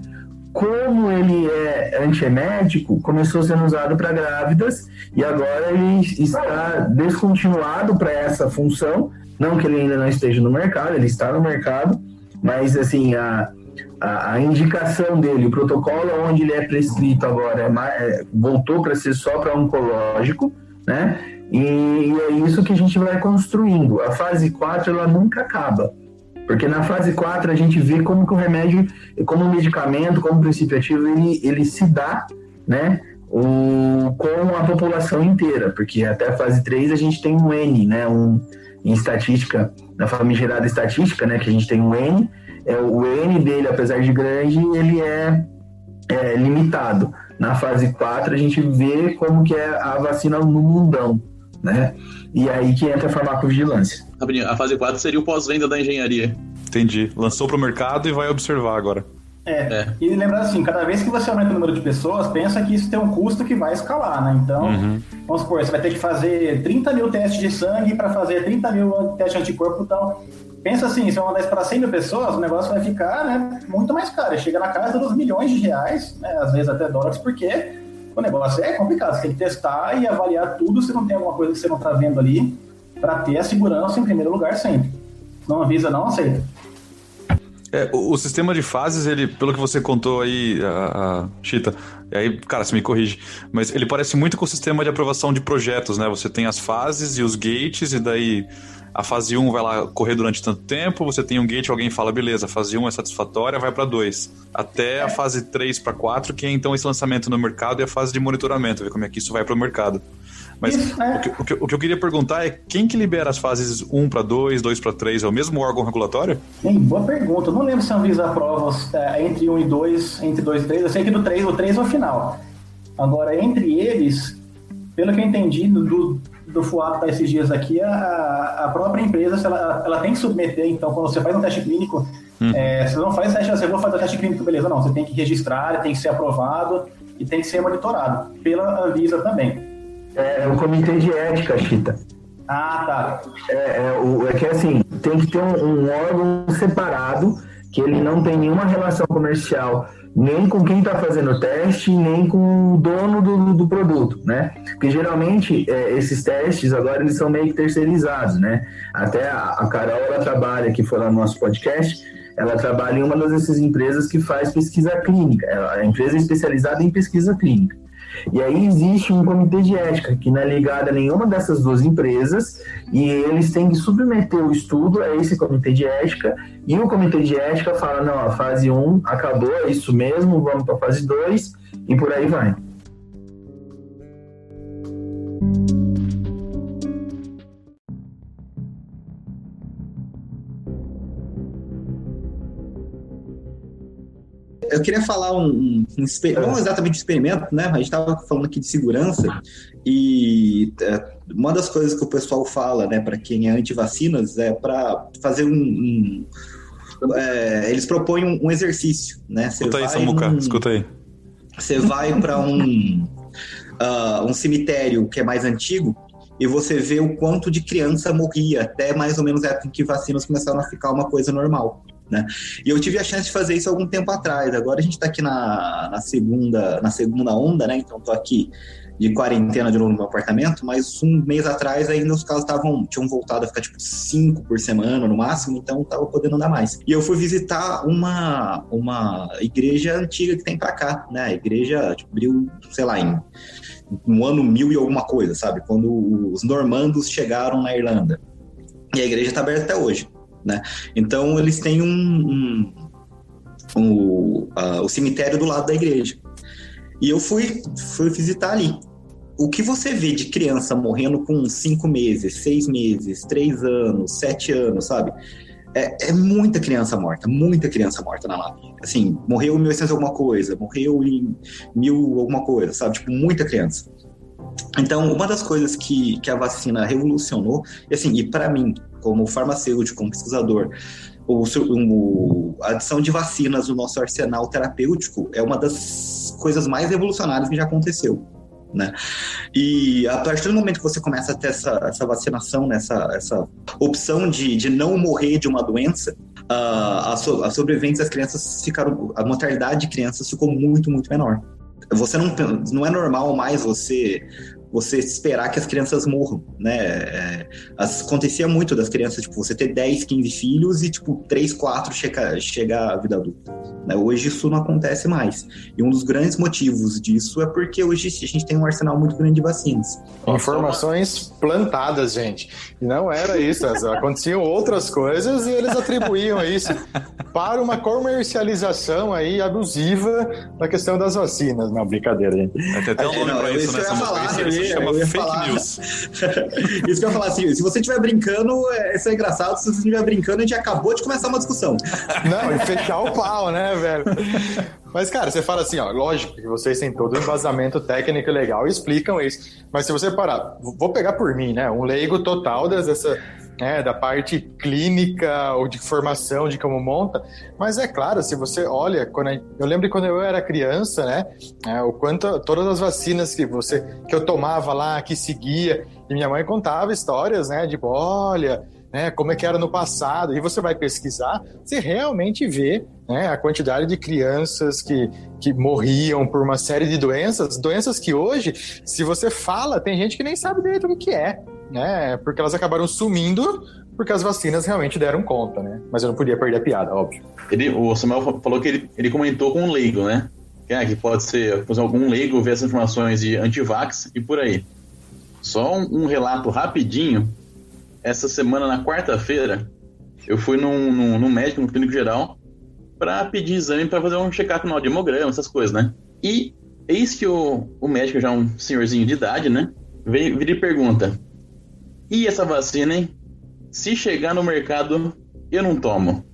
Speaker 2: como ele é antiemético, começou sendo usado para grávidas e agora ele está descontinuado para essa função. Não que ele ainda não esteja no mercado, ele está no mercado, mas assim, a indicação dele, o protocolo onde ele é prescrito agora voltou para ser só para oncológico, né? E é isso que a gente vai construindo. A fase 4 ela nunca acaba, porque na fase 4 a gente vê como que o remédio, como o medicamento, como o princípio ativo, ele se dá, né? Com a população inteira, porque até a fase 3 a gente tem um N, né? Em estatística, na famigerada estatística, né? Que a gente tem um N, o N dele, apesar de grande, ele é limitado. Na fase 4 a gente vê como que é a vacina no mundão, né? E aí que entra a farmacovigilância.
Speaker 5: A fase 4 seria o pós-venda da engenharia.
Speaker 1: Entendi. Lançou pro mercado e vai observar agora.
Speaker 3: E lembrar assim, cada vez que você aumenta o número de pessoas, pensa que isso tem um custo que vai escalar, né? Então, vamos supor, você vai ter que fazer 30 mil testes de sangue para fazer 30 mil testes de anticorpo. Então, pensa assim, se eu mandar isso para 100 mil pessoas, o negócio vai ficar, né, muito mais caro. Chega na casa dos milhões de reais, né, às vezes até dólares, porque o negócio é complicado. Você tem que testar e avaliar tudo se não tem alguma coisa que você não está vendo ali, para ter a segurança em primeiro lugar sempre. Não avisa, não aceita.
Speaker 1: O sistema de fases, ele, pelo que você contou aí, Chita, e aí, cara, você me corrige, mas ele parece muito com o sistema de aprovação de projetos, né? Você tem as fases e os gates, e daí a fase 1 vai lá correr durante tanto tempo, você tem um gate, alguém fala, beleza, a fase 1 é satisfatória, vai para 2. Até a fase 3 para 4, que é então esse lançamento no mercado e a fase de monitoramento, ver como é que isso vai para o mercado. Mas o que eu queria perguntar é quem que libera as fases 1 para 2, 2 para 3? É o mesmo órgão regulatório?
Speaker 3: Sim, boa pergunta. Eu não lembro se a Anvisa aprova entre 1 e 2, entre 2 e 3. Eu sei que o 3 é o final. Agora, entre eles, pelo que eu entendi do FUAP tá esses dias aqui, a própria empresa, ela tem que submeter, então, quando você faz um teste clínico, você não faz teste, você vai fazer o teste clínico, beleza, não. Você tem que registrar, tem que ser aprovado e tem que ser monitorado pela Anvisa também.
Speaker 2: É o comitê de ética, Chita.
Speaker 3: Ah, tá.
Speaker 2: É que assim, tem que ter um órgão separado, que ele não tem nenhuma relação comercial, nem com quem está fazendo o teste, nem com o dono do produto, né? Porque geralmente esses testes agora eles são meio que terceirizados, né? Até a Carol, ela trabalha, que foi lá no nosso podcast, ela trabalha em uma dessas empresas que faz pesquisa clínica. A empresa é especializada em pesquisa clínica. E aí existe um comitê de ética que não é ligado a nenhuma dessas duas empresas e eles têm que submeter o estudo a esse comitê de ética e o comitê de ética fala, não, a fase 1 acabou, é isso mesmo, vamos para a fase 2 e por aí vai.
Speaker 4: Eu queria falar não exatamente de experimento, né? A gente estava falando aqui de segurança e uma das coisas que o pessoal fala, né, para quem é anti-vacinas, é para fazer eles propõem um exercício, né?
Speaker 1: Escuta aí, Samuca, escuta aí.
Speaker 4: Você vai para um cemitério que é mais antigo e você vê o quanto de criança morria até mais ou menos a época em que vacinas começaram a ficar uma coisa normal. Né? E eu tive a chance de fazer isso algum tempo atrás. Agora a gente está aqui na segunda onda, né? Então estou aqui de quarentena de novo no meu apartamento, mas um mês atrás ainda os casos tinham voltado a ficar tipo 5 por semana no máximo, então estava podendo andar mais. E eu fui visitar uma igreja antiga que tem para cá, né? A igreja abriu, sei lá, no ano 1000 e alguma coisa, sabe? Quando os normandos chegaram na Irlanda. E a igreja está aberta até hoje. Né? Então eles têm o cemitério do lado da igreja e eu fui visitar ali. O que você vê de criança morrendo com 5 meses, 6 meses, 3 anos, 7 anos, sabe? É muita criança morta na Lapa. Assim, morreu em 1800 alguma coisa, morreu em 1000 alguma coisa, sabe? Tipo, muita criança. Então, uma das coisas que a vacina revolucionou, e assim, e para mim, como farmacêutico, como pesquisador, a adição de vacinas no nosso arsenal terapêutico é uma das coisas mais revolucionárias que já aconteceu. Né? E a partir do momento que você começa a ter essa vacinação, essa opção de não morrer de uma doença, a sobrevivência das crianças a mortalidade de crianças ficou muito, muito menor. Você não é normal mais você esperar que as crianças morram, né? Acontecia muito das crianças, tipo, você ter 10, 15 filhos e, tipo, 3, 4 chegar à vida adulta. Né? Hoje isso não acontece mais. E um dos grandes motivos disso é porque hoje a gente tem um arsenal muito grande de vacinas.
Speaker 6: Informações plantadas, gente. E não era isso. Aconteciam outras coisas e eles atribuíam isso para uma comercialização aí abusiva da questão das vacinas. Não, brincadeira, gente.
Speaker 1: Até um nome pra isso, né? Isso chama fake news.
Speaker 4: Isso que eu ia falar, assim, se você estiver brincando, isso é engraçado, se você estiver brincando, a gente acabou de começar uma discussão.
Speaker 6: Não, e fechar o pau, né, velho? Mas, cara, você fala assim, ó, lógico que vocês têm todo o embasamento técnico e legal e explicam isso, mas se você parar, vou pegar por mim, né, um leigo total da parte clínica ou de formação de como monta, mas é claro, se você olha, eu lembro quando eu era criança, né, o quanto todas as vacinas que eu tomava lá, que seguia, e minha mãe contava histórias, né, de olha, né, como é que era no passado, e você vai pesquisar, você realmente vê, né, a quantidade de crianças que morriam por uma série de doenças que hoje, se você fala, tem gente que nem sabe direito o que é, né, porque elas acabaram sumindo porque as vacinas realmente deram conta, né, mas eu não podia perder a piada, óbvio.
Speaker 5: O Samuel falou que ele comentou com um leigo, né, que pode ser, por exemplo, algum leigo ver essas informações de antivax e por aí. Só um relato rapidinho. Essa semana, na quarta-feira, eu fui num médico, no clínico geral, para pedir exame para fazer um check-up no hemograma, essas coisas, né? E eis que o médico, já um senhorzinho de idade, né? Vira e pergunta: e essa vacina, hein? Se chegar no mercado, eu não tomo.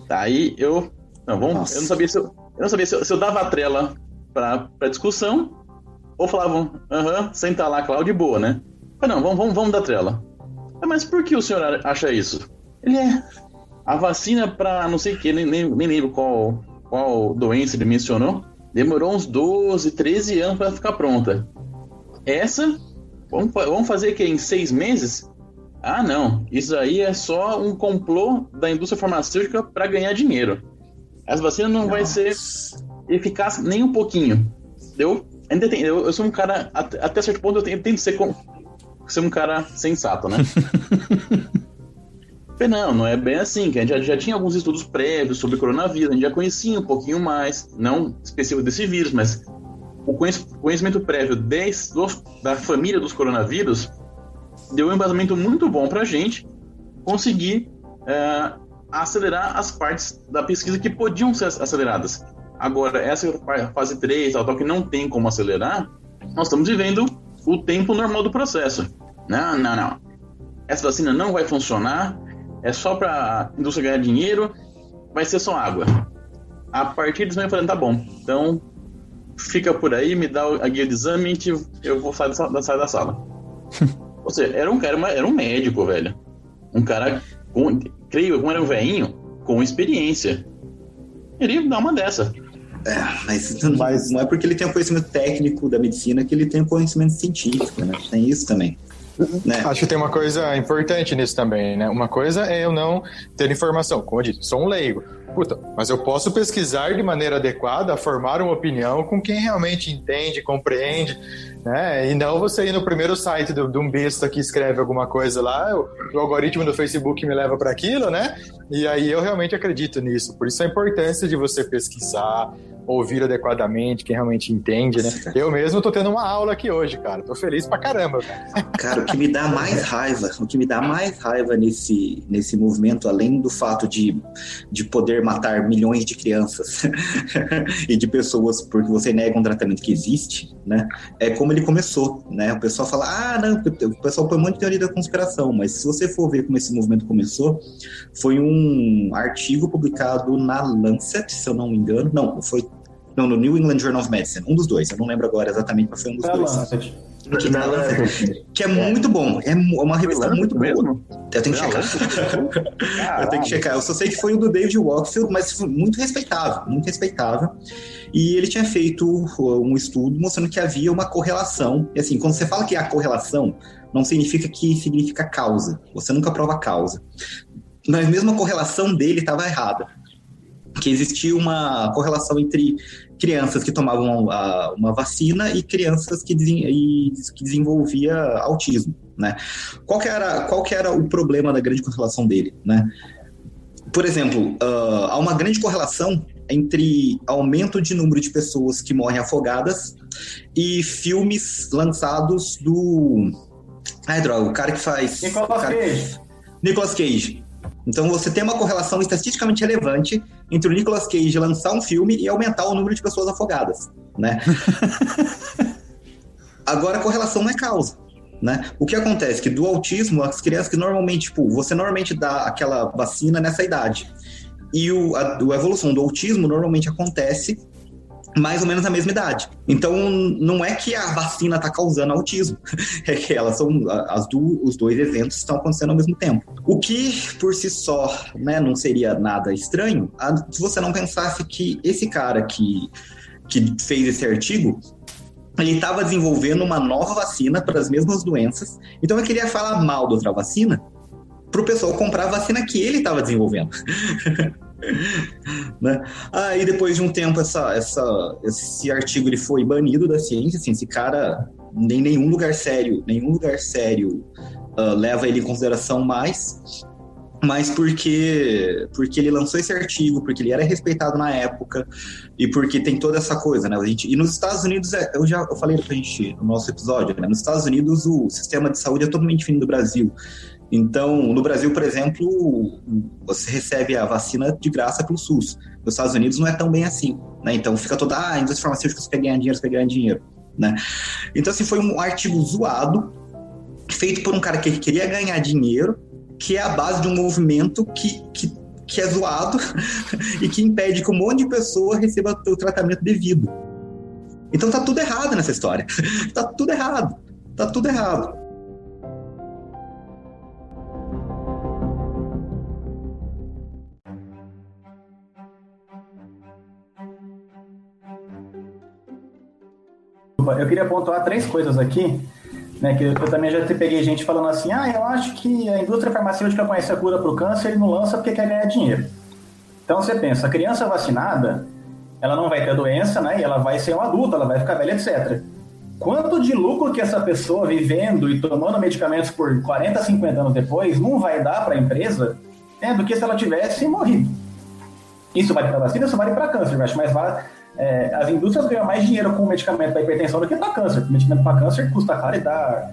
Speaker 5: Aí eu não sabia se eu dava a trela pra discussão ou falavam, senta lá, Cláudio, de boa, né? Mas não, vamos dar trela. Mas por que o senhor acha isso? Ele a vacina para não sei o que, nem lembro qual doença ele mencionou, demorou uns 12, 13 anos para ficar pronta. Essa, vamos fazer que em 6 meses? Ah, não, isso aí é só um complô da indústria farmacêutica para ganhar dinheiro. As vacinas não vai ser eficaz nem um pouquinho. Eu sou um cara, até certo ponto eu tento ser um cara sensato, né? Não é bem assim, que a gente já tinha alguns estudos prévios sobre coronavírus, a gente já conhecia um pouquinho mais, não específico desse vírus, mas o conhecimento prévio da família dos coronavírus deu um embasamento muito bom pra gente conseguir acelerar as partes da pesquisa que podiam ser aceleradas. Agora, essa fase 3, tal, que não tem como acelerar, nós estamos vivendo o tempo normal do processo. Não. Essa vacina não vai funcionar, é só para a indústria ganhar dinheiro, vai ser só água. A partir disso, eu falei, tá bom, então fica por aí, me dá a guia de exame e eu vou sair da sala. Ou seja, era um médico, velho. Um cara, creio, como era um velhinho, com experiência. Ele dá uma dessa.
Speaker 4: Mas não é porque ele tem o conhecimento técnico da medicina que ele tem o conhecimento científico, né? Tem isso também. Né?
Speaker 6: Acho que tem uma coisa importante nisso também, né? Uma coisa é eu não ter informação. Como eu disse, sou um leigo. Mas eu posso pesquisar de maneira adequada, formar uma opinião com quem realmente entende, compreende, né? E não você ir no primeiro site de um besta que escreve alguma coisa lá, o algoritmo do Facebook me leva para aquilo, né? E aí eu realmente acredito nisso. Por isso a importância de você pesquisar, ouvir adequadamente, quem realmente entende, né? Eu mesmo tô tendo uma aula aqui hoje, cara. Tô feliz pra caramba, cara.
Speaker 4: Cara, o que me dá mais raiva nesse movimento, além do fato de poder matar milhões de crianças e de pessoas porque você nega um tratamento que existe, né? É como ele começou, né? O pessoal fala, não, o pessoal põe muito teoria da conspiração, mas se você for ver como esse movimento começou, foi um artigo publicado na Lancet, se eu não me engano, no New England Journal of Medicine, um dos dois, eu não lembro agora exatamente, mas foi um dos dois. Que é muito bom, é uma revista muito boa. Eu tenho que checar. Eu só sei que foi o do David Wakefield, mas foi muito respeitável. E ele tinha feito um estudo mostrando que havia uma correlação. E assim, quando você fala que há correlação, não significa que significa causa. Você nunca prova causa. Mas mesmo a correlação dele estava errada. Que existia uma correlação entre crianças que tomavam uma vacina e crianças que desenvolvia autismo, né? Qual que era o problema da grande correlação dele, né? Por exemplo, há uma grande correlação entre aumento de número de pessoas que morrem afogadas e filmes lançados do... Ai, droga, o cara que faz... Nicolas Cage. Então você tem uma correlação estatisticamente relevante entre o Nicolas Cage lançar um filme e aumentar o número de pessoas afogadas, né? Agora, a correlação não é causa, né? O que acontece é que do autismo, as crianças que normalmente, você normalmente dá aquela vacina nessa idade. E a evolução do autismo normalmente acontece mais ou menos na mesma idade. Então, não é que a vacina está causando autismo, é que elas são os dois eventos estão acontecendo ao mesmo tempo. O que, por si só, né, não seria nada estranho, se você não pensasse que esse cara que fez esse artigo, ele estava desenvolvendo uma nova vacina para as mesmas doenças, então eu queria falar mal da outra vacina para o pessoal comprar a vacina que ele estava desenvolvendo. Né? Aí depois de um tempo esse artigo ele foi banido da ciência, assim, esse cara nem nenhum lugar sério leva ele em consideração mais, mas porque ele lançou esse artigo, porque ele era respeitado na época e porque tem toda essa coisa, né? E nos Estados Unidos, eu falei pra gente no nosso episódio, né? Nos Estados Unidos o sistema de saúde é totalmente diferente do Brasil. Então, no Brasil, por exemplo, você recebe a vacina de graça pelo SUS. Nos Estados Unidos não é tão bem assim, né? Então fica toda, a indústria farmacêutica quer ganhar dinheiro, né? Então, assim, foi um artigo zoado, feito por um cara que queria ganhar dinheiro, que é a base de um movimento que é zoado e que impede que um monte de pessoa receba o tratamento devido. Então tá tudo errado nessa história. Tá tudo errado.
Speaker 3: Eu queria pontuar 3 coisas aqui, né, que eu também já peguei gente falando assim, eu acho que a indústria farmacêutica conhece a cura para o câncer e não lança porque quer ganhar dinheiro. Então você pensa, a criança vacinada, ela não vai ter doença, né, e ela vai ser uma adulta, ela vai ficar velha, etc. Quanto de lucro que essa pessoa vivendo e tomando medicamentos por 40, 50 anos depois não vai dar para a empresa do que se ela tivesse morrido. Isso vale para vacina, isso vale para câncer, eu acho mais vale. As indústrias ganham mais dinheiro com medicamento para hipertensão do que para câncer. O medicamento para câncer custa caro e dá.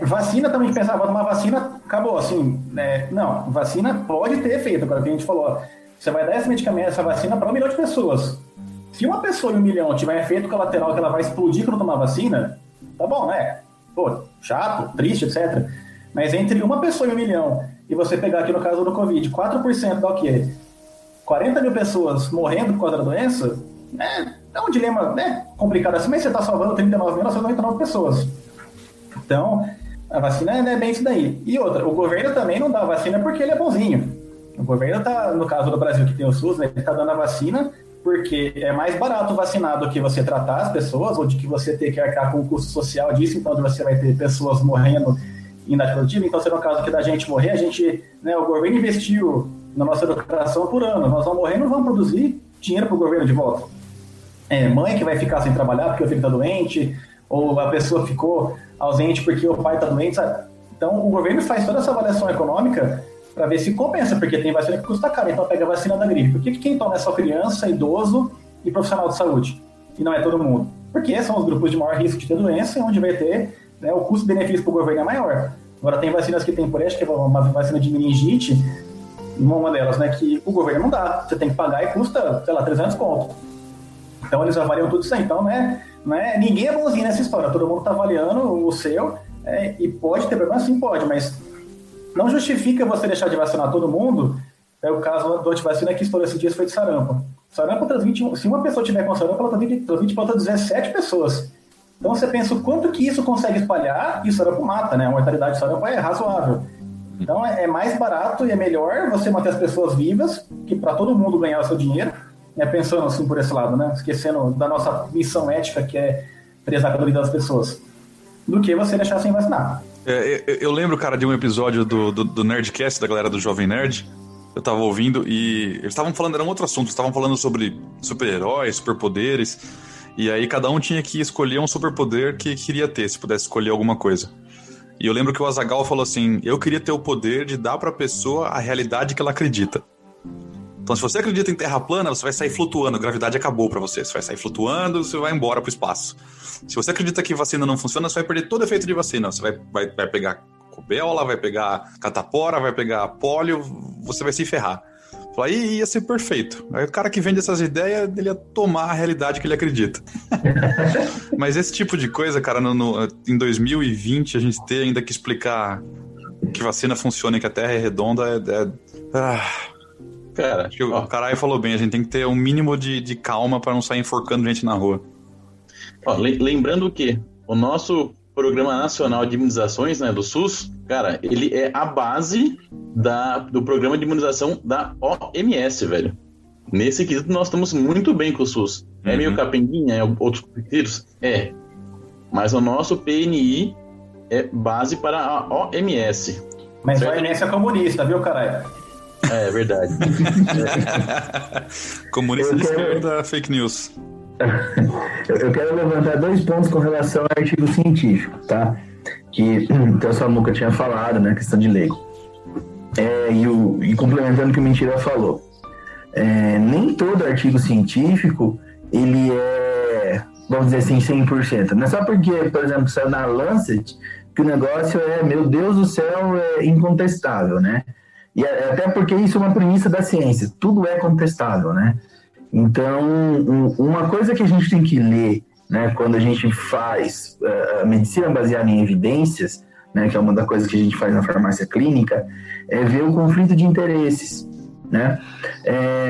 Speaker 3: Vacina também pensava, tomar vacina, acabou assim. Não, vacina pode ter efeito. Agora que a gente falou, você vai dar esse medicamento, essa vacina para 1 milhão de pessoas. Se uma pessoa em 1 milhão tiver efeito colateral que ela vai explodir quando tomar vacina, tá bom, né? Pô, chato, triste, etc. Mas entre uma pessoa em 1 milhão e você pegar aqui no caso do Covid, 4% dá o quê? 40 mil pessoas morrendo por causa da doença, é um dilema complicado assim, mas você está salvando 39.999 pessoas. Então, a vacina é bem isso daí. E outra, o governo também não dá a vacina porque ele é bonzinho. O governo está, no caso do Brasil que tem o SUS, ele está dando a vacina porque é mais barato vacinar do que você tratar as pessoas, ou de que você ter que arcar com o custo social disso, então você vai ter pessoas morrendo em idade produtiva. Então, se no caso que da gente morrer, o governo investiu na nossa educação por ano. Nós vamos morrer e não vamos produzir dinheiro para o governo de volta. Mãe que vai ficar sem trabalhar porque o filho está doente, ou a pessoa ficou ausente porque o pai está doente, sabe? Então, o governo faz toda essa avaliação econômica para ver se compensa, porque tem vacina que custa caro. Então, pega a vacina da gripe. Por que quem toma é só criança, idoso e profissional de saúde? E não é todo mundo? Porque são os grupos de maior risco de ter doença e onde vai ter, o custo-benefício para o governo é maior. Agora, tem vacinas que tem por aí, que é uma vacina de meningite, uma delas, que o governo não dá. Você tem que pagar e custa, 300 conto. Então, eles avaliam tudo isso aí. Então, ninguém é bonzinho nessa história. Todo mundo está avaliando o seu e pode ter problema, sim, pode, mas não justifica você deixar de vacinar todo mundo. O caso do antivacina que estourou esses dias foi de sarampo. Sarampo transmite, se uma pessoa tiver com sarampo, ela transmite para outras 17 pessoas. Então, você pensa o quanto que isso consegue espalhar e o sarampo mata, né? A mortalidade de sarampo é razoável. Então, é mais barato e é melhor você manter as pessoas vivas, que para todo mundo ganhar o seu dinheiro, pensando assim por esse lado, né? Esquecendo da nossa missão ética, que é prezar pela vida das pessoas, do que você deixar sem vacinar.
Speaker 1: Eu lembro, cara, de um episódio do Nerdcast, da galera do Jovem Nerd. Eu tava ouvindo e eles estavam falando, era um outro assunto, eles estavam falando sobre super-heróis, superpoderes. E aí cada um tinha que escolher um superpoder que queria ter, se pudesse escolher alguma coisa. E eu lembro que o Azaghal falou assim, eu queria ter o poder de dar pra pessoa a realidade que ela acredita. Então se você acredita em terra plana, você vai sair flutuando, a gravidade acabou pra você. Você vai sair flutuando, você vai embora pro espaço. Se você acredita que vacina não funciona, você vai perder todo o efeito de vacina. Você vai pegar rubéola, vai pegar catapora, vai pegar pólio, você vai se ferrar. Aí ia ser perfeito. Aí o cara que vende essas ideias, ele ia tomar a realidade que ele acredita. Mas esse tipo de coisa, cara, em 2020, a gente ter ainda que explicar que vacina funciona e que a Terra é redonda,
Speaker 5: Cara,
Speaker 1: acho que o caralho falou bem, a gente tem que ter um mínimo de calma pra não sair enforcando gente na rua.
Speaker 5: Lembrando que o nosso Programa Nacional de Imunizações, né, do SUS, cara, ele é a base do programa de imunização da OMS, velho. Nesse quesito, nós estamos muito bem com o SUS. É meio capenguinha, é outros critérios? É. Mas o nosso PNI é base para a OMS.
Speaker 3: Mas
Speaker 5: certo?
Speaker 3: a OMS é comunista, viu, caralho?
Speaker 5: É verdade.
Speaker 1: Comunista de esquerda, fake news.
Speaker 2: Eu quero levantar 2 pontos com relação ao artigo científico, tá? Que o Samuca tinha falado, né? Questão de leigo. E complementando o que o Mentira falou. Nem todo artigo científico, ele é, vamos dizer assim, 100%. Não é só porque, por exemplo, saiu na Lancet, que o negócio meu Deus do céu, é incontestável, né? E até porque isso é uma premissa da ciência. Tudo é contestável, né? Então, uma coisa que a gente tem que ler, né, quando a gente faz a medicina baseada em evidências, né, que é uma das coisas que a gente faz na farmácia clínica, é ver o conflito de interesses, né?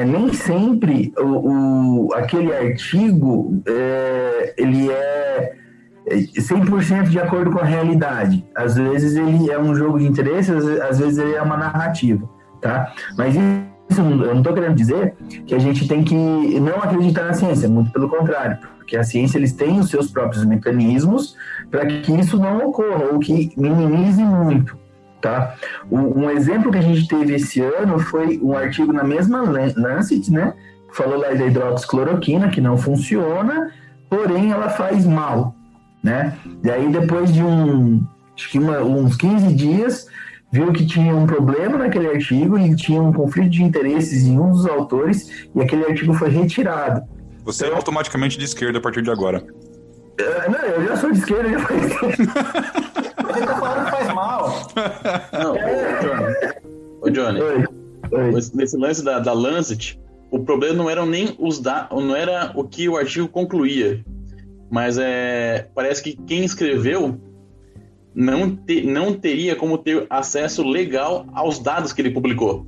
Speaker 2: Nem sempre aquele artigo ele é 100% de acordo com a realidade. Às vezes ele é um jogo de interesses, às vezes ele é uma narrativa, tá? Mas eu não estou querendo dizer que a gente tem que não acreditar na ciência, muito pelo contrário, porque a ciência eles têm os seus próprios mecanismos para que isso não ocorra ou que minimize muito, tá? Um exemplo que a gente teve esse ano foi um artigo na mesma Lancet, né? Falou lá da hidroxicloroquina, que não funciona, porém ela faz mal, né? E aí depois de uns 15 dias viu que tinha um problema naquele artigo e tinha um conflito de interesses em um dos autores e aquele artigo foi retirado.
Speaker 1: Você é automaticamente de esquerda a partir de agora.
Speaker 2: Não, eu já sou de esquerda, já faz tempo.
Speaker 3: Ele tá falando que faz mal.
Speaker 5: Não, ô Johnny,
Speaker 2: Oi.
Speaker 5: nesse lance da Lancet, o problema não eram nem não era o que o artigo concluía, mas parece que quem escreveu não teria como ter acesso legal aos dados que ele publicou.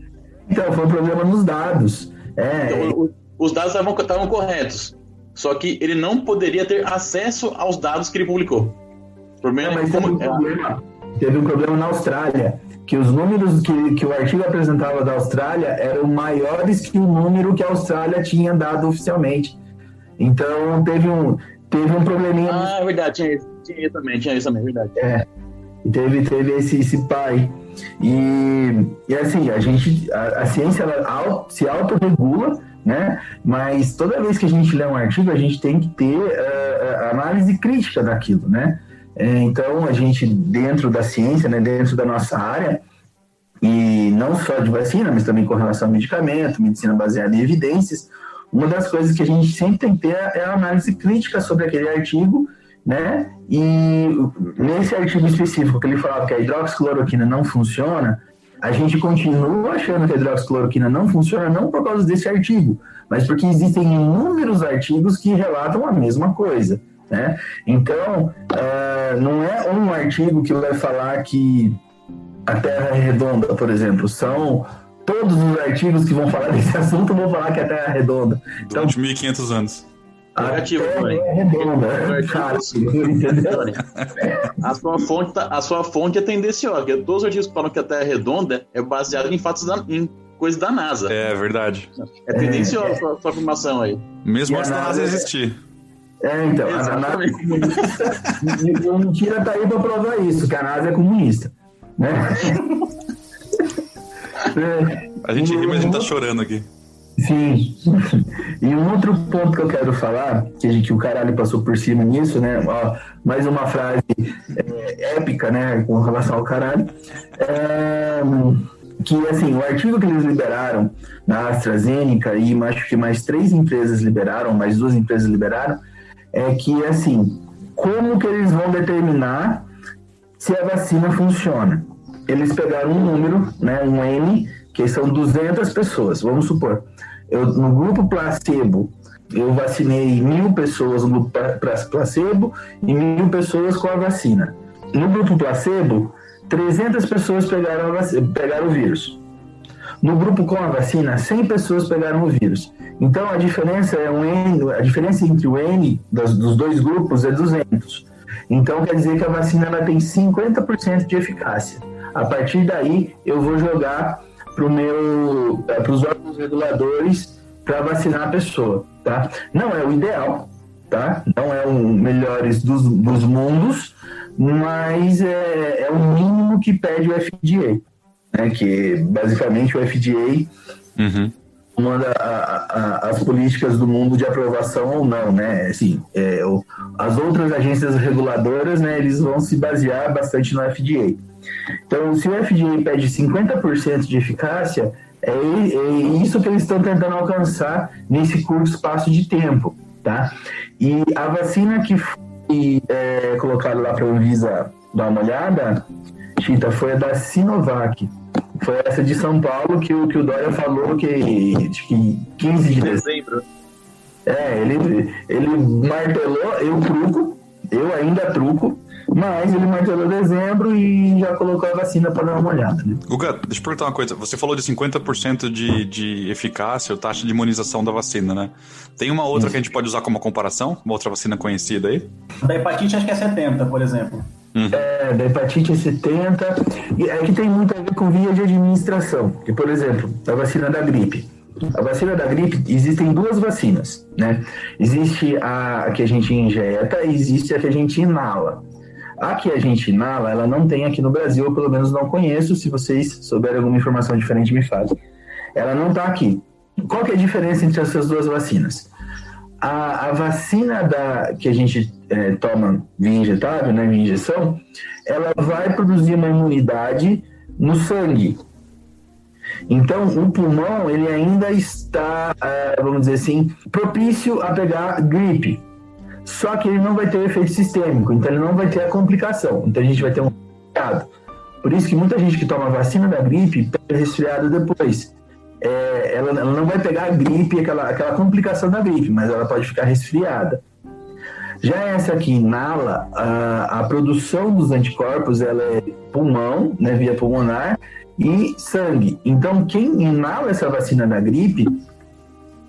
Speaker 2: Então, foi um problema nos dados.
Speaker 5: Então, os dados estavam corretos, só que ele não poderia ter acesso aos dados que ele publicou. O problema
Speaker 2: teve um problema na Austrália, que os números que o artigo apresentava da Austrália eram maiores que o número que a Austrália tinha dado oficialmente. Então, teve um probleminha.
Speaker 5: Ah, é verdade, tinha isso também, é verdade.
Speaker 2: Teve esse pai. E assim, a ciência ela se autorregula, né? Mas toda vez que a gente lê um artigo, a gente tem que ter análise crítica daquilo, né? Então, a gente, dentro da ciência, né, dentro da nossa área, e não só de vacina, mas também com relação a medicamento, medicina baseada em evidências, uma das coisas que a gente sempre tem que ter é a análise crítica sobre aquele artigo, né? E nesse artigo específico que ele falava que a hidroxicloroquina não funciona, a gente continua achando que a hidroxicloroquina não funciona não por causa desse artigo, mas porque existem inúmeros artigos que relatam a mesma coisa, né? Então, não é um artigo que vai falar que a Terra é redonda, por exemplo, são todos os artigos que vão falar desse assunto vão falar que a Terra é redonda.
Speaker 1: Durante 1.500 anos.
Speaker 5: Negativo,
Speaker 2: Terra é redonda, cara, entendeu?
Speaker 5: A sua fonte é tendenciosa, porque todos os artigos que falam que a Terra é redonda é baseado em fatos em coisas da NASA.
Speaker 1: É verdade.
Speaker 5: É tendenciosa a sua afirmação aí.
Speaker 1: Mesmo antes da NASA existir.
Speaker 2: Então, a NASA é comunista e o Mentira tá aí para provar isso, que a NASA é comunista. Né?
Speaker 1: A gente ri, mas a gente tá chorando aqui.
Speaker 2: Sim. E um outro ponto que eu quero falar, que o caralho passou por cima nisso, né? Ó, mais uma frase épica, né? Com relação ao caralho. Que, assim, o artigo que eles liberaram na AstraZeneca e acho que mais 3 empresas liberaram, mais 2 empresas liberaram, é que, assim, como que eles vão determinar se a vacina funciona? Eles pegaram um número, né? Um N, que são 200 pessoas, vamos supor. No grupo placebo, eu vacinei 1.000 pessoas no grupo placebo e 1.000 pessoas com a vacina. No grupo placebo, 300 pessoas pegaram o vírus. No grupo com a vacina, 100 pessoas pegaram o vírus. Então, a diferença a diferença entre o N dos 2 grupos é 200. Então, quer dizer que a vacina ela tem 50% de eficácia. A partir daí, eu vou jogar para os órgãos reguladores para vacinar a pessoa, tá? Não é o ideal, tá? Não é o melhores dos mundos, mas é o mínimo que pede o FDA, né? Que basicamente o FDA manda as políticas do mundo de aprovação ou não, né? Assim, as outras agências reguladoras, né? Eles vão se basear bastante no FDA. Então, se o FDA pede 50% de eficácia, é isso que eles estão tentando alcançar nesse curto espaço de tempo, tá? E a vacina que foi colocada lá para a Anvisa dar uma olhada, Chita, foi a da Sinovac. Foi essa de São Paulo que o Dória falou que 15 de dezembro. Ele martelou, eu ainda truco, mas ele martelou dezembro e já colocou a vacina para dar uma olhada, né?
Speaker 1: Guga, deixa eu perguntar uma coisa. Você falou de 50% de eficácia, ou taxa de imunização da vacina, né? Tem uma outra que a gente pode usar como comparação? Uma outra vacina conhecida aí?
Speaker 3: Da hepatite acho que é 70, por exemplo.
Speaker 2: Da hepatite é 70. E é que tem muito a ver com via de administração. Que, por exemplo, a vacina da gripe. A vacina da gripe, existem 2 vacinas, né? Existe a que a gente injeta e existe a que a gente inala. A que a gente inala, ela não tem aqui no Brasil, eu pelo menos não conheço. Se vocês souberem alguma informação diferente, me falem. Ela não está aqui. Qual que é a diferença entre essas 2 vacinas? A vacina que a gente toma via injetável, né, via injeção, ela vai produzir uma imunidade no sangue. Então, o pulmão, ele ainda está, vamos dizer assim, propício a pegar gripe. Só que ele não vai ter efeito sistêmico, então ele não vai ter a complicação. Então a gente vai ter um resfriado. Por isso que muita gente que toma vacina da gripe pega resfriado depois. Ela não vai pegar a gripe, aquela complicação da gripe, mas ela pode ficar resfriada. Já essa que inala, a produção dos anticorpos, ela é pulmão, né, via pulmonar, e sangue. Então, quem inala essa vacina da gripe,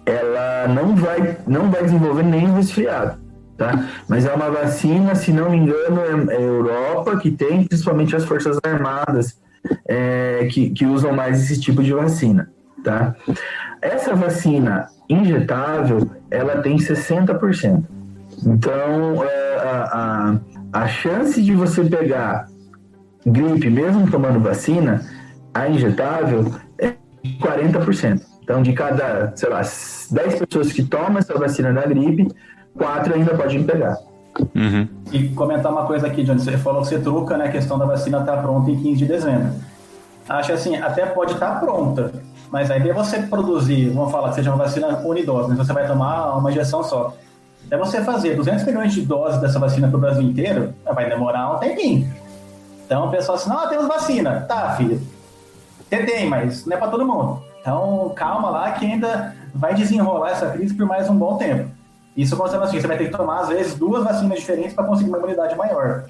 Speaker 2: ela não vai desenvolver nenhum resfriado, tá? Mas é uma vacina, se não me engano, é a Europa que tem, principalmente as Forças Armadas, que usam mais esse tipo de vacina, tá? Essa vacina injetável, ela tem 60%. Então, a chance de você pegar gripe, mesmo tomando vacina, a injetável é 40%. Então, de cada, 10 pessoas que tomam essa vacina da gripe, 4 ainda podem pegar.
Speaker 1: Uhum.
Speaker 3: E comentar uma coisa aqui, Johnny, você falou que você truca, né? A questão da vacina estar pronta em 15 de dezembro. Acho assim, até pode estar pronta, mas a ideia é você produzir, vamos falar que seja uma vacina unidose, né? Você vai tomar uma injeção só. Até você fazer 200 milhões de doses dessa vacina para o Brasil inteiro, vai demorar um tempinho. Então o pessoal assim, não, temos vacina. Tá, filho. Tem, mas não é para todo mundo. Então calma lá que ainda vai desenrolar essa crise por mais um bom tempo. Isso considerando assim, você vai ter que tomar às vezes 2 vacinas diferentes para conseguir uma imunidade maior.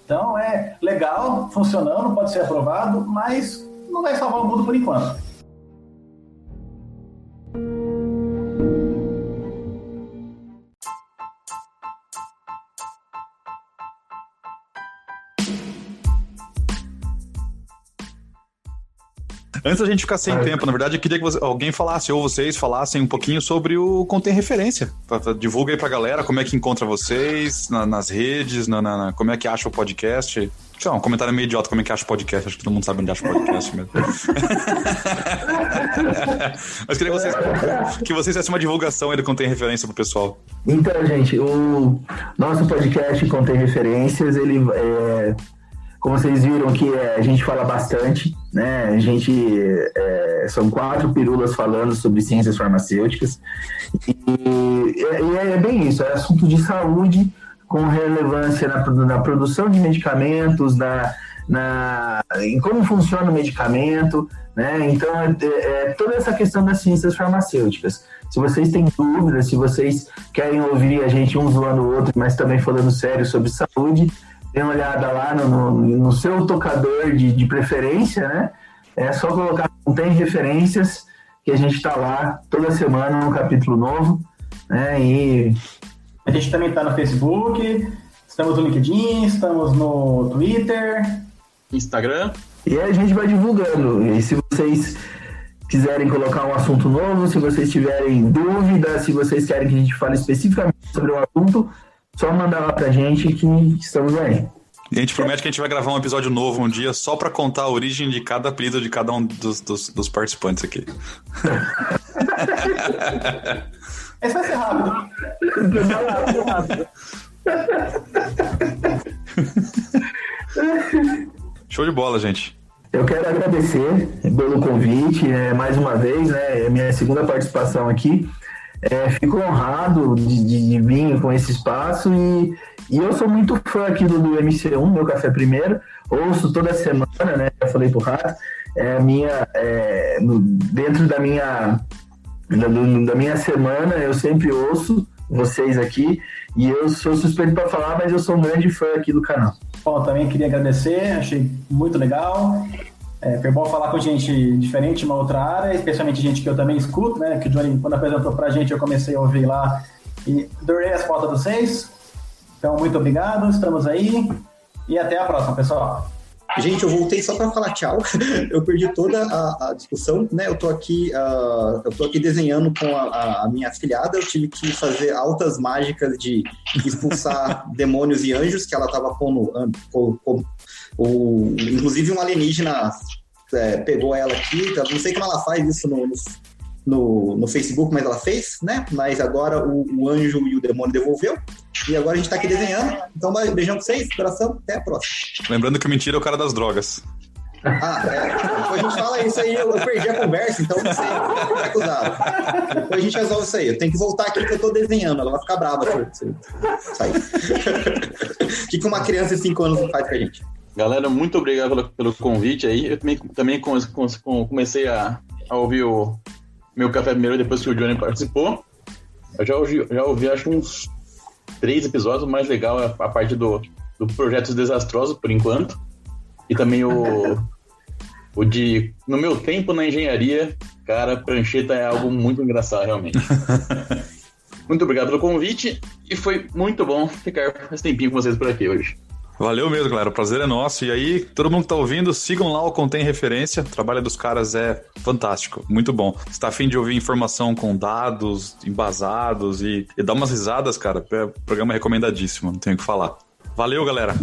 Speaker 3: Então é legal, funcionando, pode ser aprovado, mas não vai salvar o mundo por enquanto.
Speaker 1: Antes da gente ficar sem tempo, na verdade, eu queria que alguém falasse, ou vocês falassem um pouquinho sobre o Contém Referência. Divulga aí pra galera como é que encontra vocês nas redes, como é que acha o podcast. Sei lá, um comentário meio idiota, como é que acha o podcast? Acho que todo mundo sabe onde acha o podcast mesmo. Mas queria que vocês fizessem uma divulgação aí do Contém Referência pro pessoal.
Speaker 2: Então, gente, o nosso podcast Contém Referências, ele como vocês viram que a gente fala bastante, né? A gente são 4 pirulas falando sobre ciências farmacêuticas e é bem isso, é assunto de saúde com relevância na produção de medicamentos, em como funciona o medicamento, né? Então, toda essa questão das ciências farmacêuticas. Se vocês têm dúvidas, se vocês querem ouvir a gente um zoando o outro, mas também falando sério sobre saúde, dê uma olhada lá no seu tocador de preferência, né? É só colocar Contém Referências, que a gente está lá toda semana um capítulo novo, né? E
Speaker 3: a gente também está no Facebook, estamos no LinkedIn, estamos no Twitter,
Speaker 5: Instagram.
Speaker 2: E aí a gente vai divulgando. E se vocês quiserem colocar um assunto novo, se vocês tiverem dúvidas, se vocês querem que a gente fale especificamente sobre um assunto, só mandar lá pra gente que estamos aí.
Speaker 1: E a gente promete que a gente vai gravar um episódio novo um dia só pra contar a origem de cada apelido de cada um dos participantes aqui.
Speaker 3: Esse vai ser rápido.
Speaker 1: Show de bola, gente.
Speaker 2: Eu quero agradecer pelo convite, mais uma vez, né? É a minha segunda participação aqui. Fico honrado de vir com esse espaço e eu sou muito fã aqui do MC1, Meu Café Primeiro. Ouço toda semana, né? Já falei pro Rato. Dentro da minha semana, eu sempre ouço vocês aqui e eu sou suspeito para falar, mas eu sou um grande fã aqui do canal.
Speaker 3: Bom, também queria agradecer, achei muito legal. Foi bom falar com gente diferente de uma outra área, especialmente gente que eu também escuto, né? Que o Johnny, quando apresentou pra gente, eu comecei a ouvir lá e adorei as pautas de vocês. Então, muito obrigado, estamos aí e até a próxima, pessoal.
Speaker 4: Gente, eu voltei só para falar tchau. Eu perdi toda a discussão, né? Eu tô aqui desenhando com a minha afilhada. Eu tive que fazer altas mágicas de expulsar demônios e anjos que ela tava pondo. Inclusive um alienígena pegou ela aqui. Não sei como ela faz isso no Facebook, mas ela fez, né? Mas agora o anjo e o demônio devolveu. E agora a gente tá aqui desenhando. Então, beijão pra vocês, coração, até a próxima.
Speaker 1: Lembrando que o Mentira é o cara das drogas.
Speaker 4: Depois a gente fala isso aí, eu perdi a conversa, então não sei, é acusado. Depois a gente resolve isso aí. Eu tenho que voltar aqui que eu tô desenhando, ela vai ficar brava se sair. O que uma criança de 5 anos faz com a gente?
Speaker 5: Galera, muito obrigado pelo convite aí. Eu também comecei a ouvir o Meu Café Primeiro depois que o Johnny participou. Eu já ouvi acho uns 3 episódios. O mais legal é a parte do Projetos Desastrosos, por enquanto. E também o de No Meu Tempo na Engenharia. Cara, prancheta é algo muito engraçado, realmente. Muito obrigado pelo convite. E foi muito bom ficar esse tempinho com vocês por aqui hoje.
Speaker 1: Valeu mesmo, galera. O prazer é nosso. E aí, todo mundo que tá ouvindo, sigam lá o Contém Referência. O trabalho dos caras é fantástico, muito bom. Se tá a fim de ouvir informação com dados embasados e dar umas risadas, cara, é um programa recomendadíssimo, não tenho o que falar. Valeu, galera.